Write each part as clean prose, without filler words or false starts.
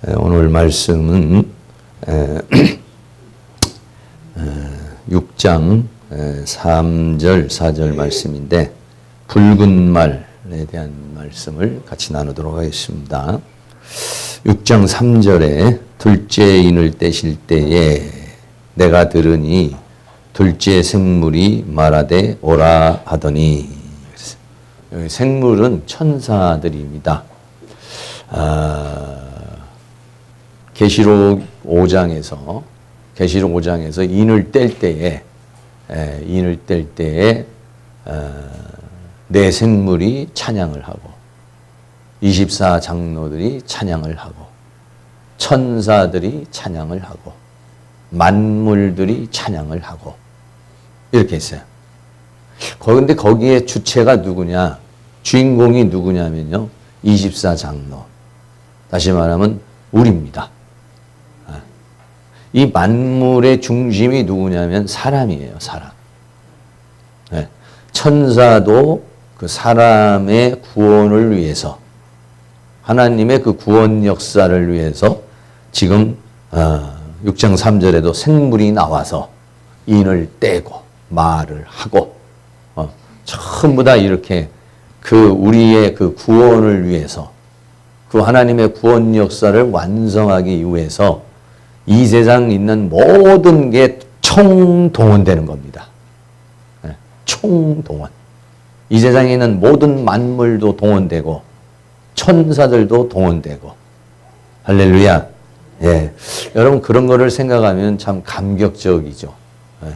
오늘 말씀은 6장 3절 4절 말씀인데 붉은 말에 대한 말씀을 같이 나누도록 하겠습니다. 6장 3절에 둘째 인을 떼실 때에 내가 들으니 둘째 생물이 말하되 오라 하더니, 여기 생물은 천사들입니다. 계시록 5장에서 인을 뗄 때에 네 생물이 찬양을 하고 24장로들이 찬양을 하고 천사들이 찬양을 하고 만물들이 찬양을 하고 이렇게 했어요. 그런데 거기에 주체가 누구냐? 주인공이 누구냐면요, 24장로. 다시 말하면 우리입니다. 이 만물의 중심이 누구냐면 사람이에요, 사람. 네. 천사도 그 사람의 구원을 위해서, 하나님의 그 구원 역사를 위해서 지금 6장 3절에도 생물이 나와서 인을 떼고 말을 하고 전부 다 이렇게 그 우리의 그 구원을 위해서, 그 하나님의 구원 역사를 완성하기 위해서 이 세상 있는 모든 게 총동원되는 겁니다. 네, 총동원. 이 세상에 있는 모든 만물도 동원되고 천사들도 동원되고. 할렐루야. 예. 여러분 그런 거를 생각하면 참 감격적이죠. 예.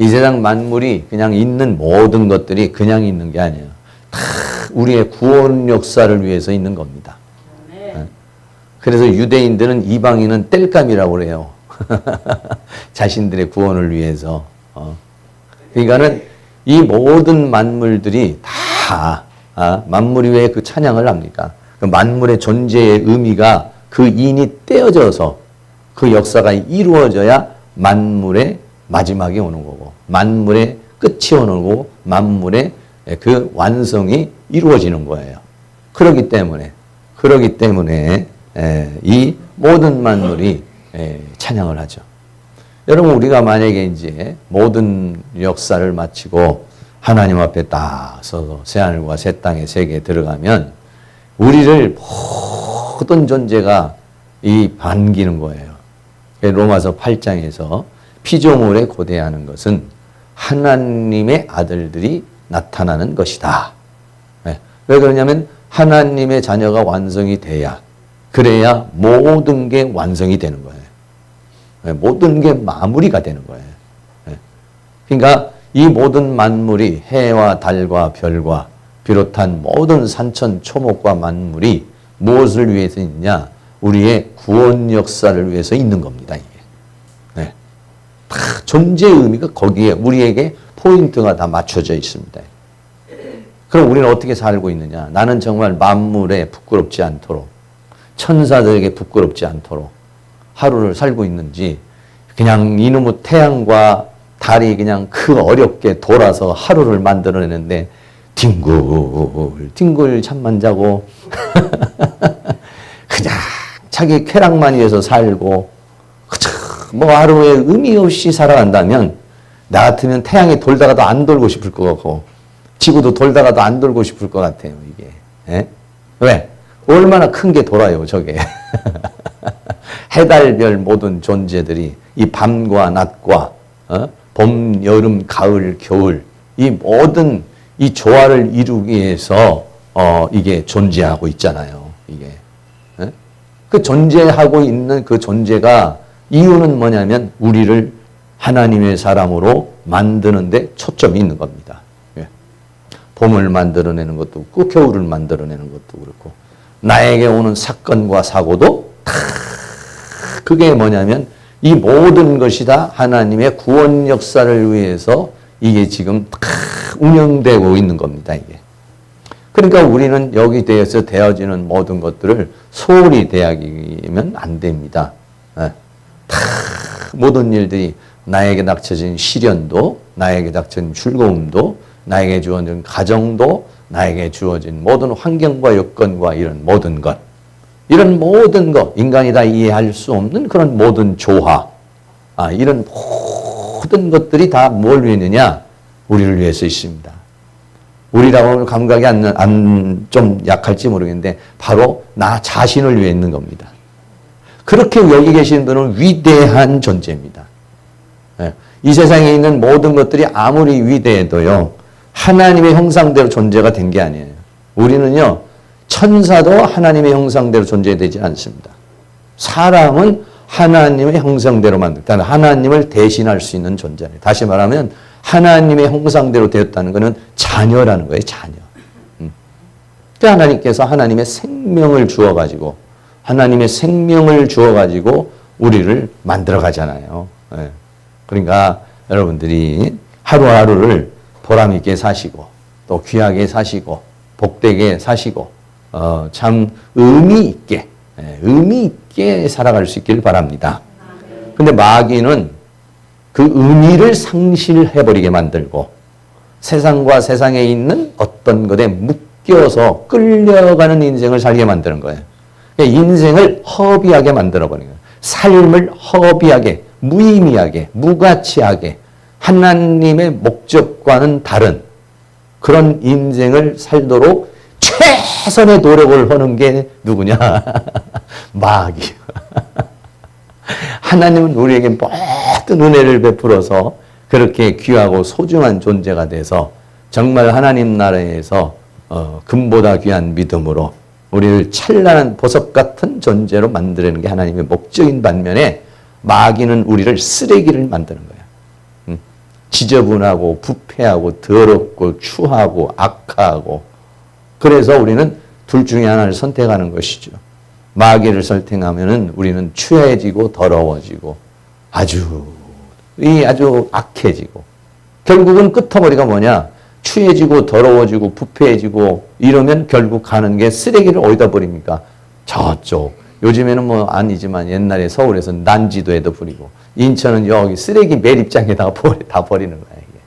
이 세상 만물이 그냥 있는 모든 것들이 그냥 있는 게 아니에요. 다 우리의 구원 역사를 위해서 있는 겁니다. 그래서 유대인들은 이방인은 땔감이라고 그래요. 자신들의 구원을 위해서. 그러니까는 이 모든 만물들이 다 만물이 왜 그 찬양을 합니까? 그 만물의 존재의 의미가 그 인이 떼어져서 그 역사가 이루어져야 만물의 마지막이 오는 거고, 만물의 끝이 오는 거고, 만물의 그 완성이 이루어지는 거예요. 그렇기 때문에 이 모든 만물이 찬양을 하죠. 여러분 우리가 만약에 이제 모든 역사를 마치고 하나님 앞에 딱 서서 새하늘과 새 땅의 세계에 들어가면 우리를 모든 존재가 이 반기는 거예요. 로마서 8장에서 피조물에 고대하는 것은 하나님의 아들들이 나타나는 것이다. 왜 그러냐면 하나님의 자녀가 완성이 돼야, 그래야 모든 게 완성이 되는 거예요. 모든 게 마무리가 되는 거예요. 그러니까 이 모든 만물이 해와 달과 별과 비롯한 모든 산천 초목과 만물이 무엇을 위해서 있냐? 우리의 구원 역사를 위해서 있는 겁니다. 이게. 다 존재의 의미가 거기에 우리에게 포인트가 다 맞춰져 있습니다. 그럼 우리는 어떻게 살고 있느냐? 나는 정말 만물에 부끄럽지 않도록, 천사들에게 부끄럽지 않도록 하루를 살고 있는지, 그냥 이놈의 태양과 달이 그냥 그 어렵게 돌아서 하루를 만들어내는데 뒹굴 잠만 자고 그냥 자기 쾌락만 위해서 살고 뭐 하루에 의미 없이 살아간다면, 나 같으면 태양이 돌다가도 안 돌고 싶을 것 같고 지구도 돌다가도 안 돌고 싶을 것 같아요. 이게. 왜? 얼마나 큰 게 돌아요, 저게. 해달별 모든 존재들이 이 밤과 낮과 봄, 여름, 가을, 겨울 이 모든 이 조화를 이루기 위해서 이게 존재하고 있잖아요. 이게. 그 존재하고 있는 그 존재가 이유는 뭐냐면 우리를 하나님의 사람으로 만드는데 초점이 있는 겁니다. 봄을 만들어내는 것도 그렇고 겨울을 만들어내는 것도 그렇고, 나에게 오는 사건과 사고도 다 그게 뭐냐면 이 모든 것이 다 하나님의 구원 역사를 위해서 이게 지금 다 운영되고 있는 겁니다. 이게. 그러니까 우리는 여기 대해서 되어지는 모든 것들을 소홀히 대하기면 안 됩니다. 다 모든 일들이 나에게 닥쳐진 시련도, 나에게 닥쳐진 즐거움도, 나에게 주어진 가정도, 나에게 주어진 모든 환경과 여건과 이런 모든 것, 이런 모든 것, 인간이 다 이해할 수 없는 그런 모든 조화, 이런 모든 것들이 다 뭘 위해느냐? 우리를 위해서 있습니다. 우리라고는 감각이 좀 약할지 모르겠는데 바로 나 자신을 위해 있는 겁니다. 그렇게 여기 계신 분은 위대한 존재입니다. 이 세상에 있는 모든 것들이 아무리 위대해도요, 하나님의 형상대로 존재가 된 게 아니에요. 우리는요, 천사도 하나님의 형상대로 존재되지 않습니다. 사람은 하나님의 형상대로 만들다. 하나님을 대신할 수 있는 존재예요. 다시 말하면 하나님의 형상대로 되었다는 것은 자녀라는 거예요. 자녀. 하나님께서 하나님의 생명을 주어가지고 우리를 만들어 가잖아요. 그러니까 여러분들이 하루하루를 보람 있게 사시고 또 귀하게 사시고 복되게 사시고 참 의미 있게 살아갈 수 있기를 바랍니다. 근데 마귀는 그 의미를 상실해버리게 만들고 세상과 세상에 있는 어떤 것에 묶여서 끌려가는 인생을 살게 만드는 거예요. 인생을 허비하게 만들어버리는 거예요. 삶을 허비하게, 무의미하게, 무가치하게 하나님의 목적과는 다른 그런 인생을 살도록 최선의 노력을 하는 게 누구냐? 마귀. 하나님은 우리에게 모든 은혜를 베풀어서 그렇게 귀하고 소중한 존재가 돼서 정말 하나님 나라에서 금보다 귀한 믿음으로 우리를 찬란한 보석 같은 존재로 만드는 게 하나님의 목적인 반면에 마귀는 우리를 쓰레기를 만드는 거야. 지저분하고 부패하고 더럽고 추하고 악하고 그래서 우리는 둘 중에 하나를 선택하는 것이죠. 마귀를 선택하면은 우리는 추해지고 더러워지고 아주 악해지고 결국은 끝머리가 뭐냐? 추해지고 더러워지고 부패해지고 이러면 결국 가는 게 쓰레기를 어디다 버립니까? 저쪽. 요즘에는 뭐 아니지만 옛날에 서울에서 난지도에도 버리고 인천은 여기 쓰레기 매립장에다가 다 버리는 거야. 이게.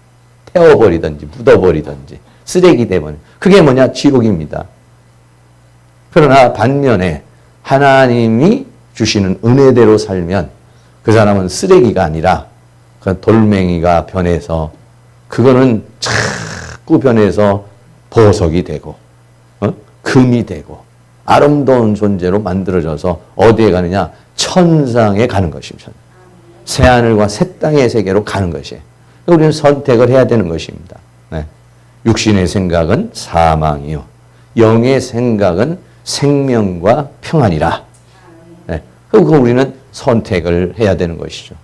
태워버리든지 묻어버리든지 쓰레기 되면 그게 뭐냐? 지옥입니다. 그러나 반면에 하나님이 주시는 은혜대로 살면 그 사람은 쓰레기가 아니라 그 돌멩이가 변해서 그거는 자꾸 변해서 보석이 되고 금이 되고 아름다운 존재로 만들어져서 어디에 가느냐? 천상에 가는 것입니다. 새하늘과 새 땅의 세계로 가는 것이에요. 우리는 선택을 해야 되는 것입니다. 네. 육신의 생각은 사망이요 영의 생각은 생명과 평안이라. 네. 그리고 우리는 선택을 해야 되는 것이죠.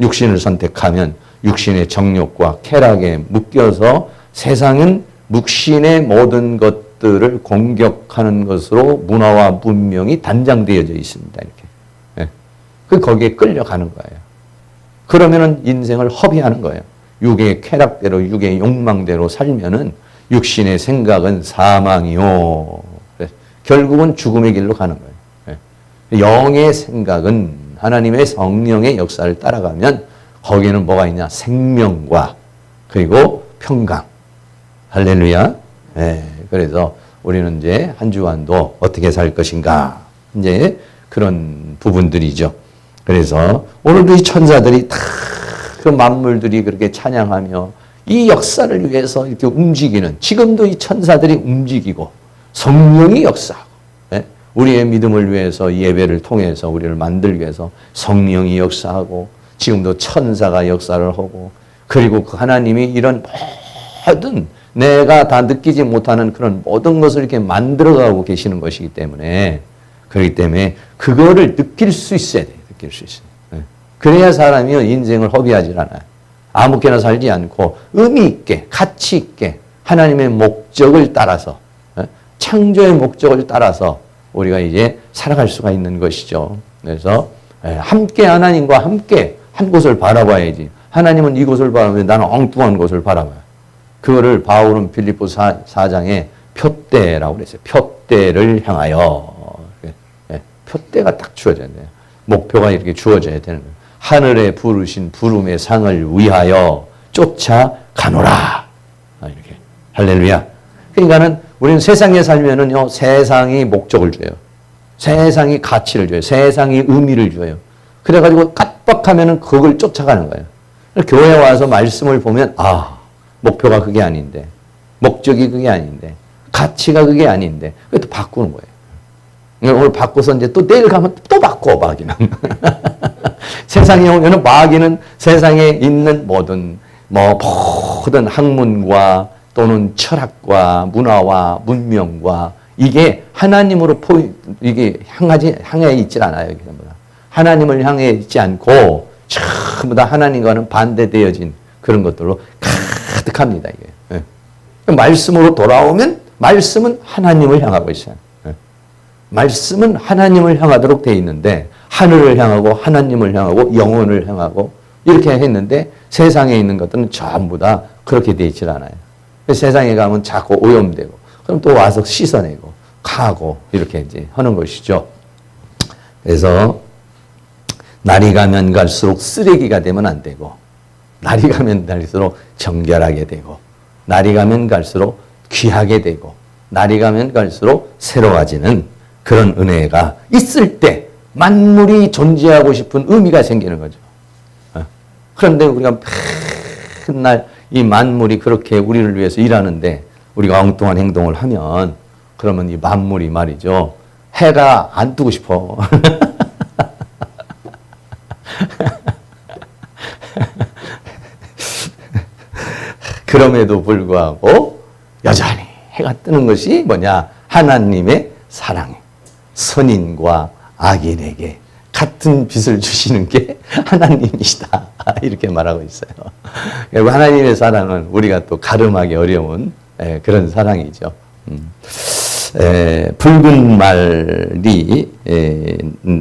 육신을 선택하면 육신의 정욕과 쾌락에 묶여서 세상은 육신의 모든 것들을 공격하는 것으로 문화와 문명이 단장되어져 있습니다. 이렇게. 네. 거기에 끌려가는 거예요. 그러면은 인생을 허비하는 거예요. 육의 쾌락대로, 육의 욕망대로 살면은 육신의 생각은 사망이요. 결국은 죽음의 길로 가는 거예요. 영의 생각은 하나님의 성령의 역사를 따라가면 거기에는 뭐가 있냐? 생명과 그리고 평강. 할렐루야. 그래서 우리는 이제 한 주간도 어떻게 살 것인가. 이제 그런 부분들이죠. 그래서 오늘도 이 천사들이 다 그 만물들이 그렇게 찬양하며 이 역사를 위해서 이렇게 움직이는 지금도 이 천사들이 움직이고 성령이 역사하고 우리의 믿음을 위해서 예배를 통해서 우리를 만들기 위해서 성령이 역사하고 지금도 천사가 역사를 하고 그리고 그 하나님이 이런 모든 내가 다 느끼지 못하는 그런 모든 것을 이렇게 만들어가고 계시는 것이기 때문에 그렇기 때문에 그거를 느낄 수 있어야 돼요. 느낄 수 있어요. 그래야 사람이 인생을 허비하지 않아요. 아무렇게나 살지 않고 의미 있게 가치 있게 하나님의 목적을 따라서 창조의 목적을 따라서 우리가 이제 살아갈 수가 있는 것이죠. 그래서 함께 하나님과 함께 한 곳을 바라봐야지. 하나님은 이곳을 바라보면 나는 엉뚱한 곳을 바라봐요. 그거를 바울은 빌립보 4장에 표대라고 그랬어요. 표대를 향하여. 표대가 딱 주어져야 돼요. 목표가 이렇게 주어져야 되는 거예요. 하늘에 부르신 부름의 상을 위하여 쫓아가노라. 이렇게. 할렐루야. 그러니까는 우리는 세상에 살면은요, 세상이 목적을 줘요. 세상이 가치를 줘요. 세상이 의미를 줘요. 그래가지고 깜빡하면은 그걸 쫓아가는 거예요. 교회 와서 말씀을 보면, 아, 목표가 그게 아닌데, 목적이 그게 아닌데, 가치가 그게 아닌데, 그게 또 바꾸는 거예요. 오늘 바꿔서 이제 또 내일 가면 또 바꿔, 마귀는. 세상에 오면은 마귀는 세상에 있는 모든 학문과 또는 철학과 문화와 문명과 이게 하나님으로 이게 향해 있질 않아요. 하나님을 향해 있지 않고 전부 다 하나님과는 반대되어진 그런 것들로 가득합니다. 이게. 말씀으로 돌아오면 말씀은 하나님을 향하고 있어요. 말씀은 하나님을 향하도록 되어 있는데 하늘을 향하고 하나님을 향하고 영혼을 향하고 이렇게 했는데 세상에 있는 것들은 전부 다 그렇게 되어 있질 않아요. 세상에 가면 자꾸 오염되고 그럼 또 와서 씻어내고 가고 이렇게 이제 하는 것이죠. 그래서 날이 가면 갈수록 쓰레기가 되면 안 되고 날이 가면 갈수록 정결하게 되고 날이 가면 갈수록 귀하게 되고 날이 가면 갈수록 새로워지는 그런 은혜가 있을 때 만물이 존재하고 싶은 의미가 생기는 거죠. 그런데 우리가 맨날 이 만물이 그렇게 우리를 위해서 일하는데 우리가 엉뚱한 행동을 하면 그러면 이 만물이 말이죠. 해가 안 뜨고 싶어. 그럼에도 불구하고 여전히 해가 뜨는 것이 뭐냐? 하나님의 사랑. 선인과 악인에게 같은 빛을 주시는 게 하나님이시다. 이렇게 말하고 있어요. 하나님의 사랑은 우리가 또 가름하기 어려운 그런 사랑이죠. 붉은 말이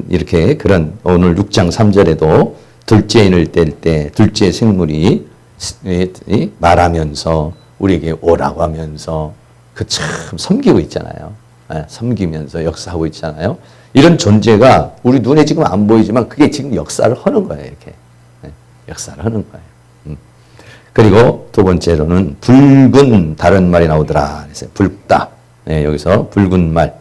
이렇게 그런 오늘 6장 3절에도 둘째인을 뗄 때 둘째 생물이 말하면서 우리에게 오라고 하면서 그 참 섬기고 있잖아요. 섬기면서 역사하고 있잖아요. 이런 존재가 우리 눈에 지금 안 보이지만 그게 지금 역사를 하는 거예요. 이렇게 역사를 하는 거예요. 그리고 두 번째로는 붉은 다른 말이 나오더라. 그래서 붉다. 여기서 붉은 말.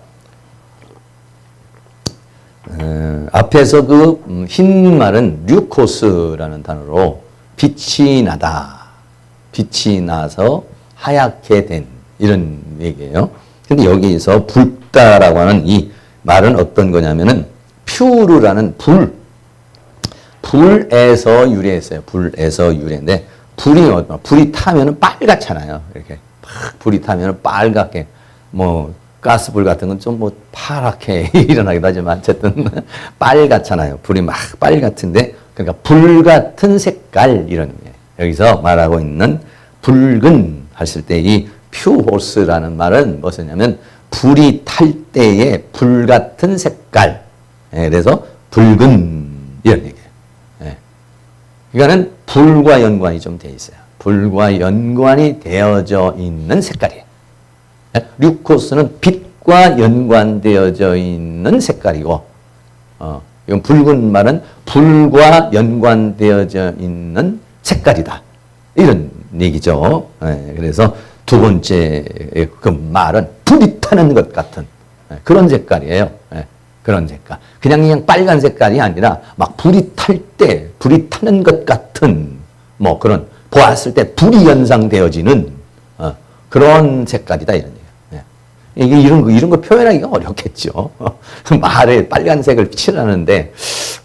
앞에서 그 흰 말은 류코스라는 단어로 빛이 나다. 빛이 나서 하얗게 된 이런 얘기예요. 근데 여기서 붉다라고 하는 이 말은 어떤 거냐면은 퓨르라는 불에서 유래했어요. 불에서 유래인데 불이 타면은 빨갛잖아요. 이렇게 불이 타면은 빨갛게 가스불 같은 건 좀 파랗게 일어나기도 하지만 어쨌든 빨갛잖아요. 불이 막 빨갛은데 그러니까 불 같은 색깔 이런 게 여기서 말하고 있는 붉은 했을 때 이 퓨호스라는 말은 무엇이냐면 불이 탈 때의 불 같은 색깔. 그래서 붉은 이런 얘기예요. 그러니까는 불과 연관이 좀 돼 있어요. 불과 연관이 되어져 있는 색깔이에요. 류코스는 빛과 연관되어져 있는 색깔이고, 이건 붉은 말은 불과 연관되어져 있는 색깔이다. 이런 얘기죠. 그래서 두 번째 그 말은 불이 타는 것 같은 그런 색깔이에요. 그런 색깔. 그냥 빨간 색깔이 아니라 막 불이 탈 때 불이 타는 것 같은 그런 보았을 때 불이 연상되어지는 그런 색깔이다 이런 얘기예요. 이게 이런 거 표현하기가 어렵겠죠. 말에 빨간색을 칠하는데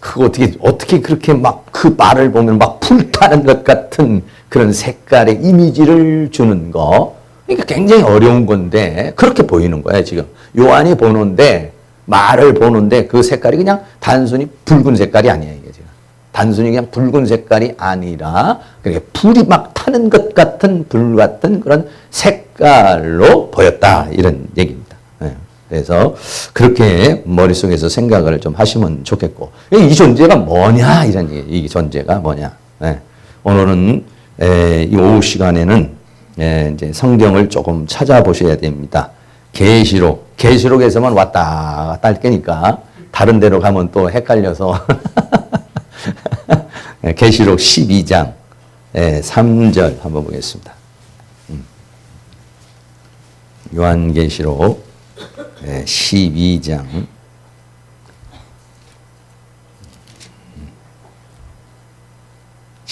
그거 어떻게 그렇게 막 그 말을 보면 막 불타는 것 같은 그런 색깔의 이미지를 주는 거. 그러니까 굉장히 어려운 건데 그렇게 보이는 거예요, 지금. 요한이 보는데 말을 보는데 그 색깔이 그냥 단순히 붉은 색깔이 아니에요, 이게 지금. 단순히 그냥 붉은 색깔이 아니라 그렇게 불이 막 타는 것 같은 불 같은 그런 색깔로 보였다 이런 얘기입니다. 그래서 그렇게 머릿속에서 생각을 좀 하시면 좋겠고 이 존재가 뭐냐 이런 얘기, 이 존재가 뭐냐. 오늘은 이 오후 시간에는 이제 성경을 조금 찾아보셔야 됩니다. 계시록에서만 왔다 갔다 할 거니까 다른 데로 가면 또 헷갈려서 계시록 12장 3절 한번 보겠습니다. 요한계시록 12장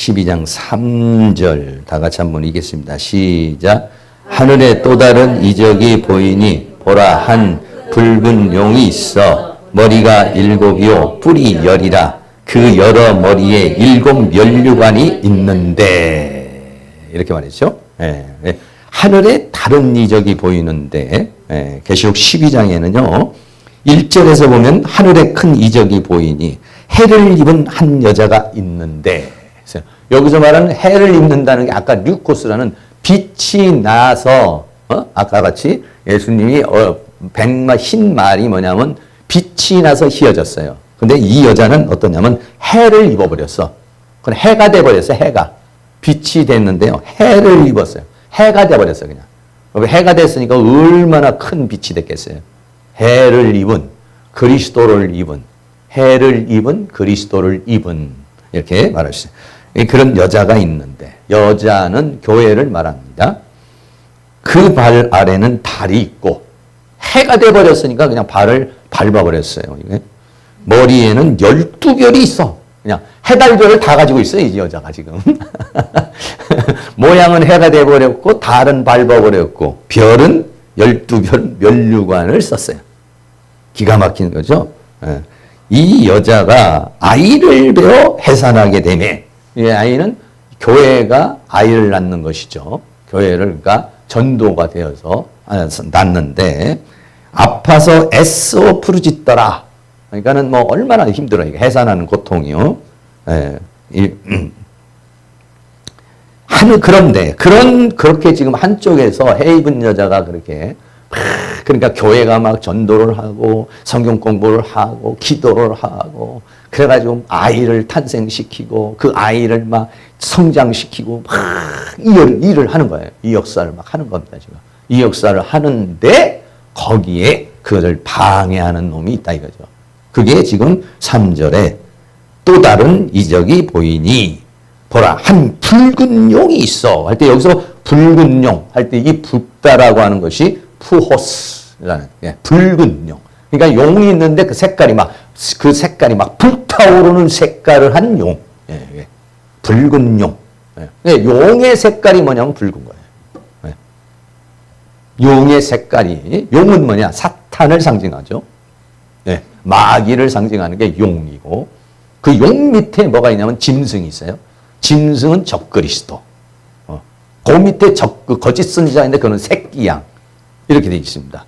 12장 3절 다 같이 한번 읽겠습니다. 시작. 하늘에 또 다른 이적이 보이니 보라 한 붉은 용이 있어 머리가 7이요 뿔이 10이라 그 여러 머리에 7 면류관이 있는데 이렇게 말했죠. 하늘에 다른 이적이 보이는데 계시록 12장에는요 1절에서 보면 하늘에 큰 이적이 보이니 해를 입은 한 여자가 있는데 여기서 말하는 해를 입는다는 게 아까 류코스라는 빛이 나서 아까 같이 예수님이 흰 말이 뭐냐면 빛이 나서 휘어졌어요. 근데 이 여자는 어떠냐면 해를 입어버렸어. 그럼 해가 돼버렸어. 해가 빛이 됐는데요. 해를 입었어요. 해가 돼버렸어 그냥. 해가 됐으니까 얼마나 큰 빛이 됐겠어요. 해를 입은 그리스도를 입은 해를 입은 그리스도를 입은 이렇게 말하셨어요. 그런 여자가 있는데 여자는 교회를 말합니다. 그 발 아래는 달이 있고 해가 돼버렸으니까 그냥 발을 밟아버렸어요. 머리에는 12별이 있어. 그냥 해달별을 다 가지고 있어요. 이 여자가 지금. 모양은 해가 돼버렸고 달은 밟아버렸고 별은 12별 면류관을 썼어요. 기가 막힌 거죠. 이 여자가 아이를 베어 해산하게 되매 이 아이는 교회가 아이를 낳는 것이죠. 교회를 그러니까 전도가 되어서 낳는데 아파서 애써 부르짖더라. 그러니까는 뭐 얼마나 힘들어요. 해산하는 고통이요. 그런데 그렇게 지금 한쪽에서 해 입은 여자가 그렇게 그러니까 교회가 막 전도를 하고 성경 공부를 하고 기도를 하고 그래가지고 아이를 탄생시키고 그 아이를 막 성장시키고 막 일을 하는 거예요. 이 역사를 막 하는 겁니다. 지금 이 역사를 하는데 거기에 그것을 방해하는 놈이 있다 이거죠. 그게 지금 3절에 또 다른 이적이 보이니 보라 한 붉은 용이 있어 할 때 여기서 붉은 용 할 때 이 붉다라고 하는 것이 푸호스라는 붉은 용. 그러니까 용이 있는데 그 색깔이 막 불타오르는 색깔을 한 용. 붉은 용. 용의 색깔이 뭐냐면 붉은 거예요. 용의 색깔이 용은 뭐냐? 사탄을 상징하죠. 마귀를 상징하는 게 용이고 그 용 밑에 뭐가 있냐면 짐승이 있어요. 짐승은 적그리스도. 그 밑에 거짓 선지자인데 그거는 새끼 양. 이렇게 되어 있습니다.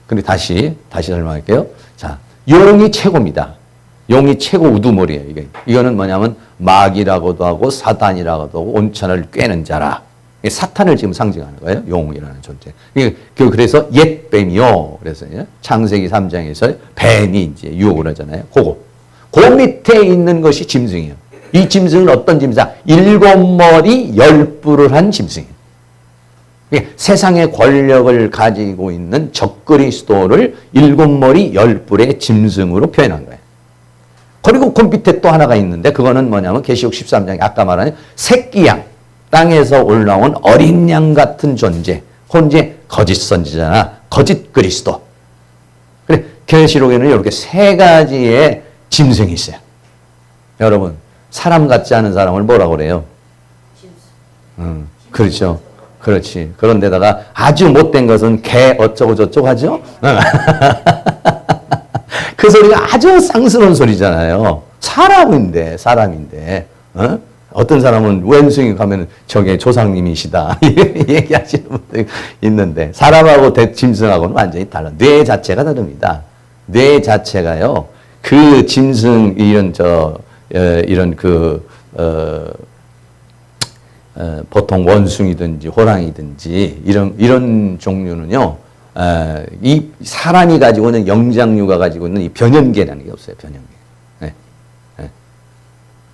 근데 다시 설명할게요. 자, 용이 최고입니다. 용이 최고 우두머리예요. 이거는 뭐냐면 마귀라고도 하고 사탄이라고도 하고 온천을 꿰는 자라. 사탄을 지금 상징하는 거예요. 용이라는 존재. 그래서 옛 뱀이요. 그래서 창세기 3장에서 뱀이 이제 유혹을 하잖아요. 그 밑에 있는 것이 짐승이에요. 이 짐승은 어떤 짐승이야? 7머리 10뿔을 한 짐승이에요. 세상의 권력을 가지고 있는 적그리스도를 7머리 10뿔의 짐승으로 표현한 거예요. 그리고 그 밑에 또 하나가 있는데 그거는 뭐냐면 계시록 13장에 아까 말한 새끼양, 땅에서 올라온 어린 양 같은 존재. 혼자 거짓 선지자나 거짓 그리스도. 그래 계시록에는 이렇게 세 가지의 짐승이 있어요. 여러분 사람 같지 않은 사람을 뭐라고 그래요? 그렇죠. 그렇지. 그런데다가 아주 못된 것은 개 어쩌고 저쩌고 하죠? 그 소리가 아주 쌍스러운 소리잖아요. 사람인데. 어떤 사람은 원숭이 가면 저게 조상님이시다. 얘기하시는 분들 있는데 사람하고 짐승하고는 완전히 달라. 뇌 자체가 다릅니다. 뇌 자체가요. 그 짐승 보통 원숭이든지 호랑이든지 이런 종류는요. 이 사람이 가지고 있는 영장류가 가지고 있는 이 변형계라는 게 없어요.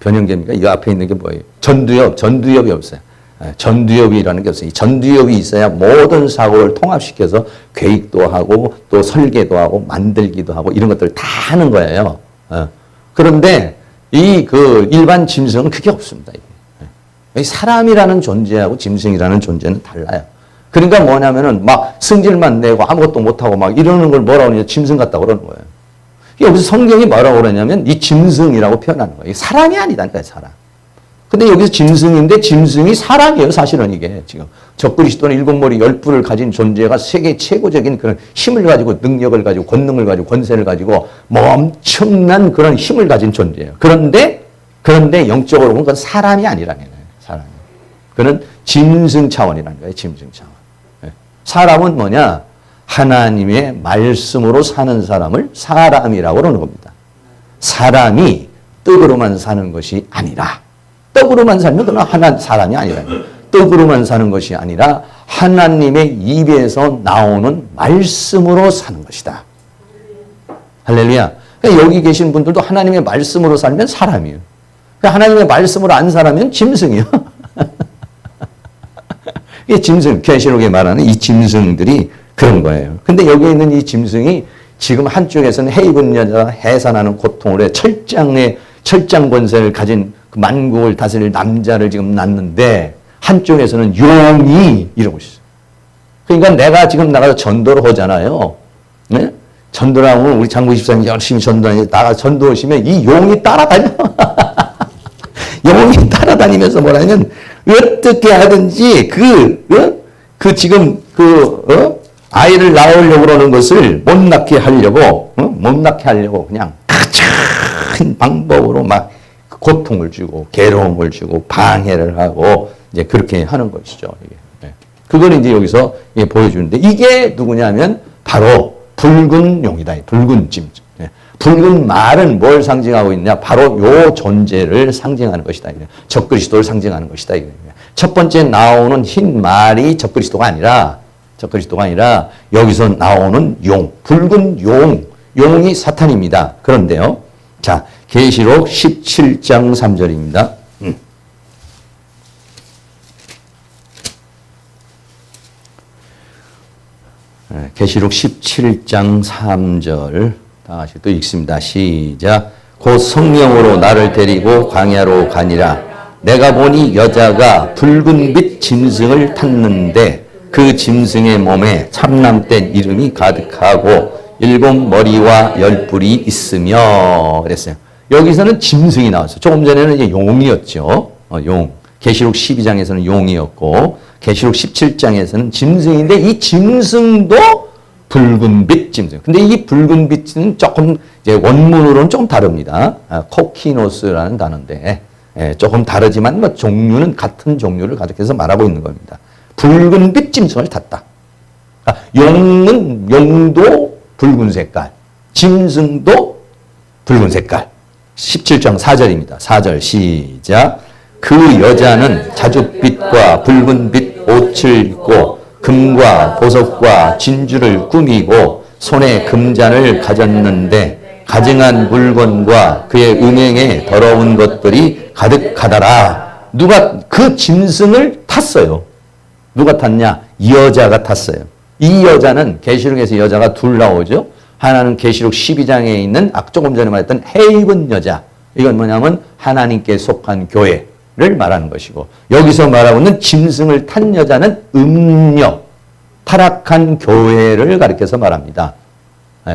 변형계입니까? 이 앞에 있는 게 뭐예요? 전두엽이 없어요. 전두엽이라는 게 없어요. 이 전두엽이 있어야 모든 사고를 통합시켜서 계획도 하고 또 설계도 하고 만들기도 하고 이런 것들을 다 하는 거예요. 그런데 일반 짐승은 그게 없습니다. 사람이라는 존재하고 짐승이라는 존재는 달라요. 그러니까 뭐냐면은 막 승질만 내고 아무것도 못하고 막 이러는 걸 뭐라고 하냐면 짐승 같다고 그러는 거예요. 여기서 성경이 뭐라고 그러냐면 이 짐승이라고 표현하는 거예요. 사람이 아니다니까요, 사람. 근데 여기서 짐승인데 짐승이 사람이에요. 사실은 이게 지금 적그리스도는 일곱 머리 열 뿔을 가진 존재가 세계 최고적인 그런 힘을 가지고 능력을 가지고 권능을 가지고 권세를 가지고 뭐 엄청난 그런 힘을 가진 존재예요. 그런데 영적으로 보면 그건 사람이 아니라는 거예요. 사람이. 그는 짐승 차원이라는 거예요. 짐승 차원. 사람은 뭐냐? 하나님의 말씀으로 사는 사람을 사람이라고 그러는 겁니다. 사람이 떡으로만 사는 것이 아니라 떡으로만 살면 그는 사람이 아니라 떡으로만 사는 것이 아니라 하나님의 입에서 나오는 말씀으로 사는 것이다. 할렐루야. 그러니까 여기 계신 분들도 하나님의 말씀으로 살면 사람이에요. 그러니까 하나님의 말씀으로 안 살면 짐승이에요. 이 짐승, 계시록에 말하는 이 짐승들이 그런 거예요. 근데 여기 있는 이 짐승이 지금 한쪽에서는 해입은 여자가 해산하는 고통으로 해 철장 권세를 가진 그 만국을 다스릴 남자를 지금 낳는데 한쪽에서는 용이 이러고 있어요. 그러니까 내가 지금 나가서 전도를 하잖아요. 네? 전도를 하면 우리 장구 집사님 열심히 전도하니 나가서 전도하시면 이 용이 따라다녀. 용이 따라다니면서 뭐라면 어떻게 하든지 아이를 낳으려고 그러는 것을 못 낳게 하려고 그냥 가장 방법으로 막 고통을 주고 괴로움을 주고 방해를 하고 이제 그렇게 하는 것이죠. 이게. 그거는 이제 여기서 보여주는데 이게 누구냐면 바로 붉은 용이다. 붉은 짐승. 붉은 말은 뭘 상징하고 있냐? 바로 요 존재를 상징하는 것이다. 적그리스도를 상징하는 것이다. 첫 번째 나오는 흰 말이 적그리스도가 아니라 여기서 나오는 용, 붉은 용이 사탄입니다. 그런데요. 자, 계시록 17장 3절입니다. 계시록 17장 3절 다시 또 읽습니다. 시작. 곧 성령으로 나를 데리고 광야로 가니라. 내가 보니 여자가 붉은빛 짐승을 탔는데 그 짐승의 몸에 참남된 이름이 가득하고 일곱 머리와 열 뿔이 있으며 그랬어요. 여기서는 짐승이 나왔어요. 조금 전에는 이제 용이었죠. 용. 계시록 12장에서는 용이었고 계시록 17장에서는 짐승인데 이 짐승도 붉은빛 짐승. 근데 이 붉은빛은 조금 이제 원문으로는 조금 다릅니다. 코키노스라는 단어인데 조금 다르지만 뭐 종류는 같은 종류를 가득해서 말하고 있는 겁니다. 붉은빛 짐승을 탔다. 용도 붉은 색깔, 짐승도 붉은 색깔. 17장 4절입니다. 4절 시작. 그 여자는 자줏빛과 붉은빛 옷을 입고 금과 보석과 진주를 꾸미고 손에 금잔을 가졌는데 가증한 물건과 그의 음행에 더러운 것들이 가득하더라. 누가 그 짐승을 탔어요. 누가 탔냐? 이 여자가 탔어요. 이 여자는 계시록에서 여자가 둘 나오죠. 하나는 계시록 12장에 있는 조금 전에 말했던 해입은 여자. 이건 뭐냐면 하나님께 속한 교회를 말하는 것이고 여기서 말하고 있는 짐승을 탄 여자는 타락한 교회를 가리켜서 말합니다.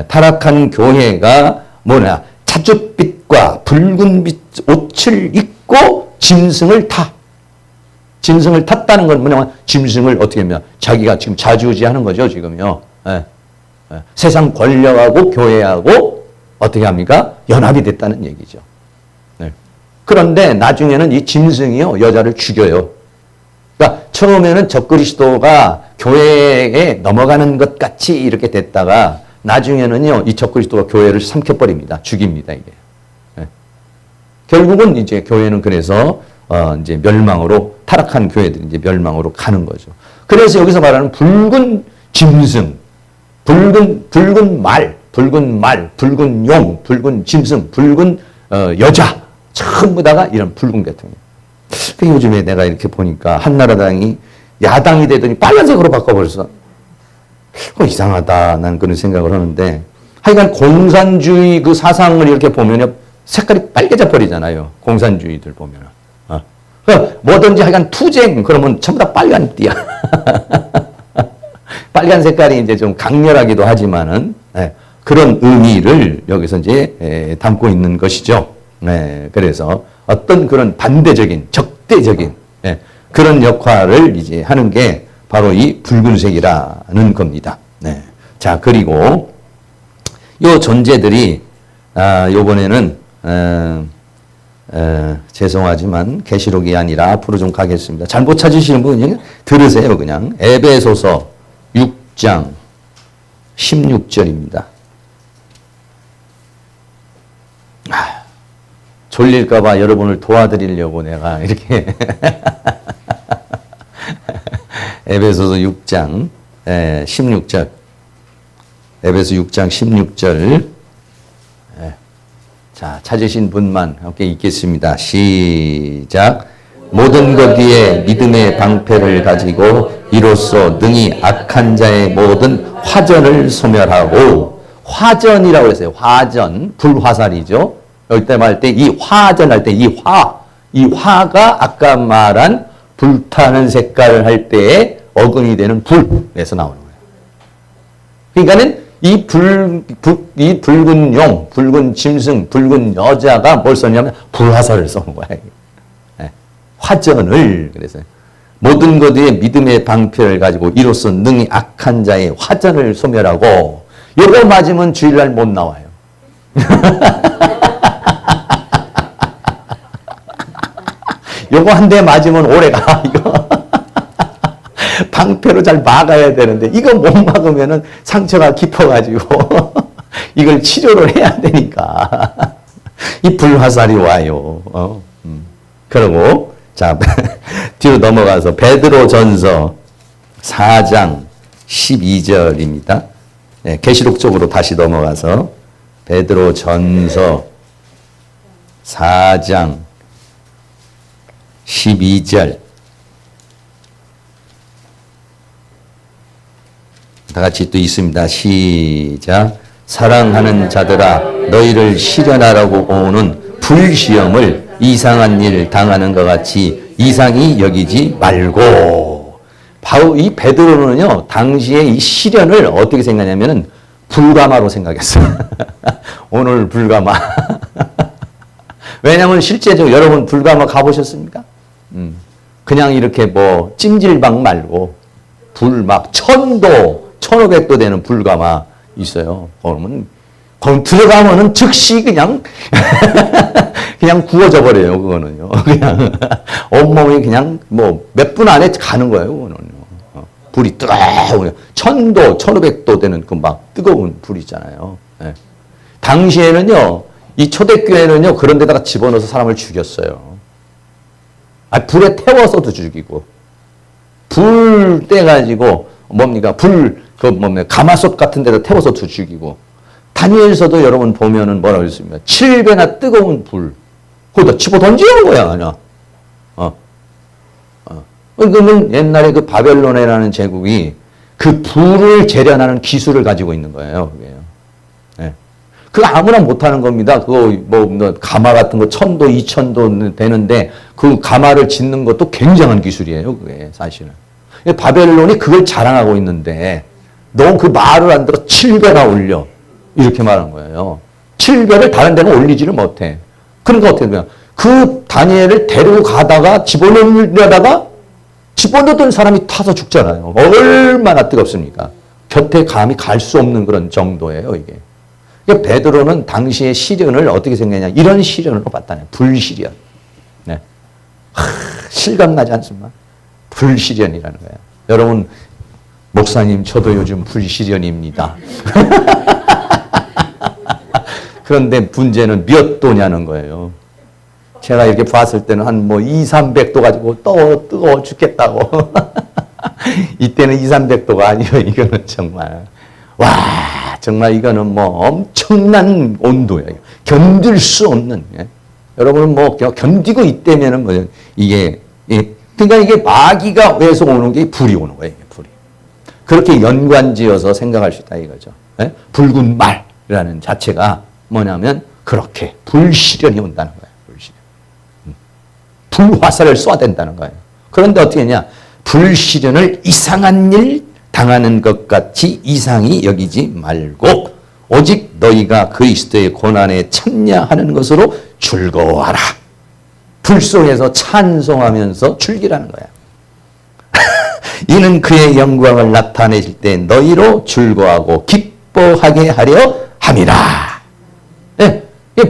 타락한 교회가 뭐냐? 자줏빛과 붉은빛 옷을 입고 짐승을 탔다는 건 뭐냐면 짐승을 어떻게 하면 자기가 지금 좌지우지하는 거죠. 지금요. 세상 권력하고 교회하고 어떻게 합니까? 연합이 됐다는 얘기죠. 그런데 나중에는 이 짐승이요 여자를 죽여요. 그러니까 처음에는 적그리스도가 교회에 넘어가는 것 같이 이렇게 됐다가 나중에는요 이 적그리스도가 교회를 삼켜버립니다. 죽입니다 이게. 결국은 이제 교회는 그래서 이제 멸망으로 타락한 교회들이 이제 멸망으로 가는 거죠. 그래서 여기서 말하는 붉은 짐승, 붉은 말, 붉은 용, 붉은 짐승, 붉은 여자 전부 다가 이런 붉은 계통이에요. 요즘에 내가 이렇게 보니까 한나라당이 야당이 되더니 빨간색으로 바꿔버렸어. 이상하다. 난 그런 생각을 하는데 하여간 공산주의 그 사상을 이렇게 보면 색깔이 빨개져 버리잖아요. 공산주의들 보면. 뭐든지 하여간 투쟁 그러면 전부 다 빨간 띠야. 빨간 색깔이 이제 좀 강렬하기도 하지만은 그런 의미를 여기서 이제 담고 있는 것이죠. 그래서 어떤 그런 반대적인, 적대적인 그런 역할을 이제 하는 게 바로 이 붉은색이라는 겁니다. 네. 자, 그리고 요 존재들이 요번에는 죄송하지만 계시록이 아니라 앞으로 좀 가겠습니다. 잘못 찾으시는 분은 들으세요. 그냥 에베소서 6장 16절입니다. 졸릴까봐 여러분을 도와드리려고 내가 이렇게 에베소서 6장 16절 에베소 6장 16절 자, 찾으신 분만 함께 읽겠습니다. 시작. 모든 것 위에 믿음의 방패를 가지고 이로써 능히 악한 자의 모든 화전을 소멸하고, 화전이라고 했어요. 화전, 불화살이죠. 여기 때 말 때 이 화전 할 때 이 화가 아까 말한 불타는 색깔을 할 때에 어근이 되는 불에서 나오는 거예요. 그러니까는 이 붉은 용, 붉은 짐승, 붉은 여자가 뭘 썼냐면 불화살을 쏜 거야. 네. 화전을, 그래서 모든 것 위에 믿음의 방패를 가지고 이로써 능히 악한 자의 화전을 소멸하고, 요거 맞으면 주일날 못 나와요. 요거 한 대 맞으면 오래가, 이거. 방패로 잘 막아야 되는데, 이거 못 막으면은 상처가 깊어가지고, 이걸 치료를 해야 되니까. 이 불화살이 와요. 그러고, 자, 뒤로 넘어가서 베드로 전서 4장 12절입니다. 네, 계시록 쪽으로 다시 넘어가서 베드로 전서 4장 12절. 다 같이 또 있습니다. 시작. 사랑하는 자들아, 너희를 시련하라고 오는 불시험을 이상한 일 당하는 것 같이 이상히 여기지 말고. 바로 이 베드로는요, 당시에 이 시련을 어떻게 생각하냐면은 불가마로 생각했어요. 오늘 불가마. 왜냐하면 실제적으로 여러분 불가마 가보셨습니까? 그냥 이렇게 뭐 찜질방 말고 불 막 1000도, 1500도 되는 불가마 있어요. 그러면 거기 들어가면은 즉시 그냥 그냥 구워져 버려요. 그거는요. 그냥 온몸이 그냥 뭐 몇 분 안에 가는 거예요. 그거는요. 불이 뜨거워요. 1000도, 1500도 되는 그 막 뜨거운 불 있잖아요. 네. 당시에는요, 이 초대교회는요, 그런 데다가 집어넣어서 사람을 죽였어요. 불에 태워서도 죽이고, 불 떼가지고, 뭡니까? 가마솥 같은 데다 태워서도 죽이고, 다니엘서도 여러분 보면은 뭐라고 했습니까? 7배나 뜨거운 불, 거기다 집어 던지는 거야, 그냥. 그러면 옛날에 그 바벨론이라는 제국이 그 불을 재련하는 기술을 가지고 있는 거예요, 그게요. 네. 그거 아무나 못하는 겁니다. 그거 뭐 가마 같은 거 1000도, 2000도 되는데 그 가마를 짓는 것도 굉장한 기술이에요, 그게 사실은. 바벨론이 그걸 자랑하고 있는데 너 그 말을 안 들어 7배나 올려. 이렇게 말한 거예요. 7배를 다른 데는 올리지를 못해. 그러니까 어떻게 되냐. 그 다니엘을 데리고 가다가 집어넣으려다가 집어넣던 사람이 타서 죽잖아요. 얼마나 뜨겁습니까? 곁에 감히 갈 수 없는 그런 정도예요, 이게. 그러니까 베드로는 당시의 시련을 어떻게 생각했냐. 이런 시련으로 봤다네. 불시련. 네. 실감나지 않습니까? 불시련이라는 거예요. 여러분, 목사님, 저도 요즘 불시련입니다. 그런데 문제는 몇 도냐는 거예요. 제가 이렇게 봤을 때는 한 뭐 200~300도 가지고 또 뜨거워 죽겠다고. 이때는 200~300도가 아니에요. 이거는 정말. 와, 정말 이거는 뭐 엄청난 온도예요. 견딜 수 없는. 예? 여러분은 뭐 견디고 있다면은 뭐 이게, 그러니까 이게 마귀가 왜서 오는 게 불이 오는 거예요. 불이. 그렇게 연관지어서 생각할 수 있다 이거죠. 예? 붉은 말이라는 자체가 뭐냐면 그렇게 불시련이 온다는 거예요. 불화살을 쏴야 된다는 거예요. 그런데 어떻게 했냐? 불시련을 이상한 일 당하는 것 같이 이상히 여기지 말고 오직 너희가 그리스도의 고난에 참여하는 것으로 즐거워하라. 불 속에서 찬송하면서 즐기라는 거야. 이는 그의 영광을 나타내실 때 너희로 즐거워하고 기뻐하게 하려 함이라. 예,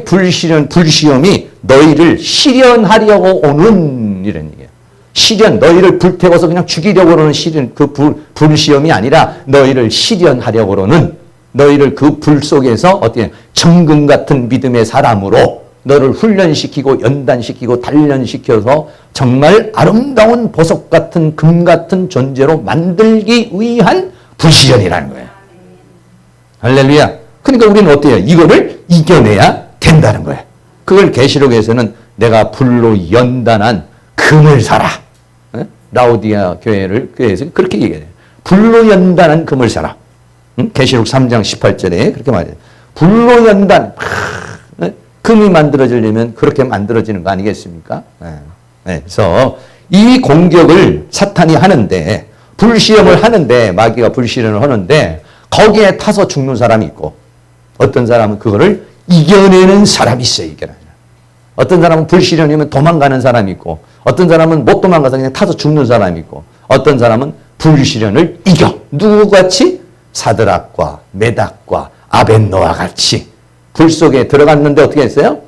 불시험이 너희를 시련하려고 오는 이런 얘기예요. 시련, 너희를 불태워서 그냥 죽이려고 그러는 시련, 그 불시험이 아니라 너희를 시련하려고 그러는, 너희를 그 불 속에서 어떻게 정금 같은 믿음의 사람으로 너를 훈련시키고 연단시키고 단련시켜서 정말 아름다운 보석 같은 금 같은 존재로 만들기 위한 불시련이라는 거예요. 할렐루야. 그러니까 우리는 어때요? 이거를 이겨내야 된다는 거예요. 그걸 계시록에서는 내가 불로 연단한 금을 사라. 라오디아 교회에서 그렇게 얘기해요. 불로 연단한 금을 사라. 계시록 3장 18절에 그렇게 말해요. 불로 연단. 금이 만들어지려면 그렇게 만들어지는 거 아니겠습니까? 그래서 이 공격을 사탄이 하는데, 불시험을 하는데, 마귀가 불시험을 하는데 거기에 타서 죽는 사람이 있고, 어떤 사람은 그거를 이겨내는 사람이 있어요. 이겨내는. 어떤 사람은 불시련이면 도망가는 사람이 있고, 어떤 사람은 못 도망가서 그냥 타서 죽는 사람이 있고, 어떤 사람은 불시련을 이겨. 누구같이? 사드락과 메닥과 아벳노아 같이 불 속에 들어갔는데 어떻게 했어요?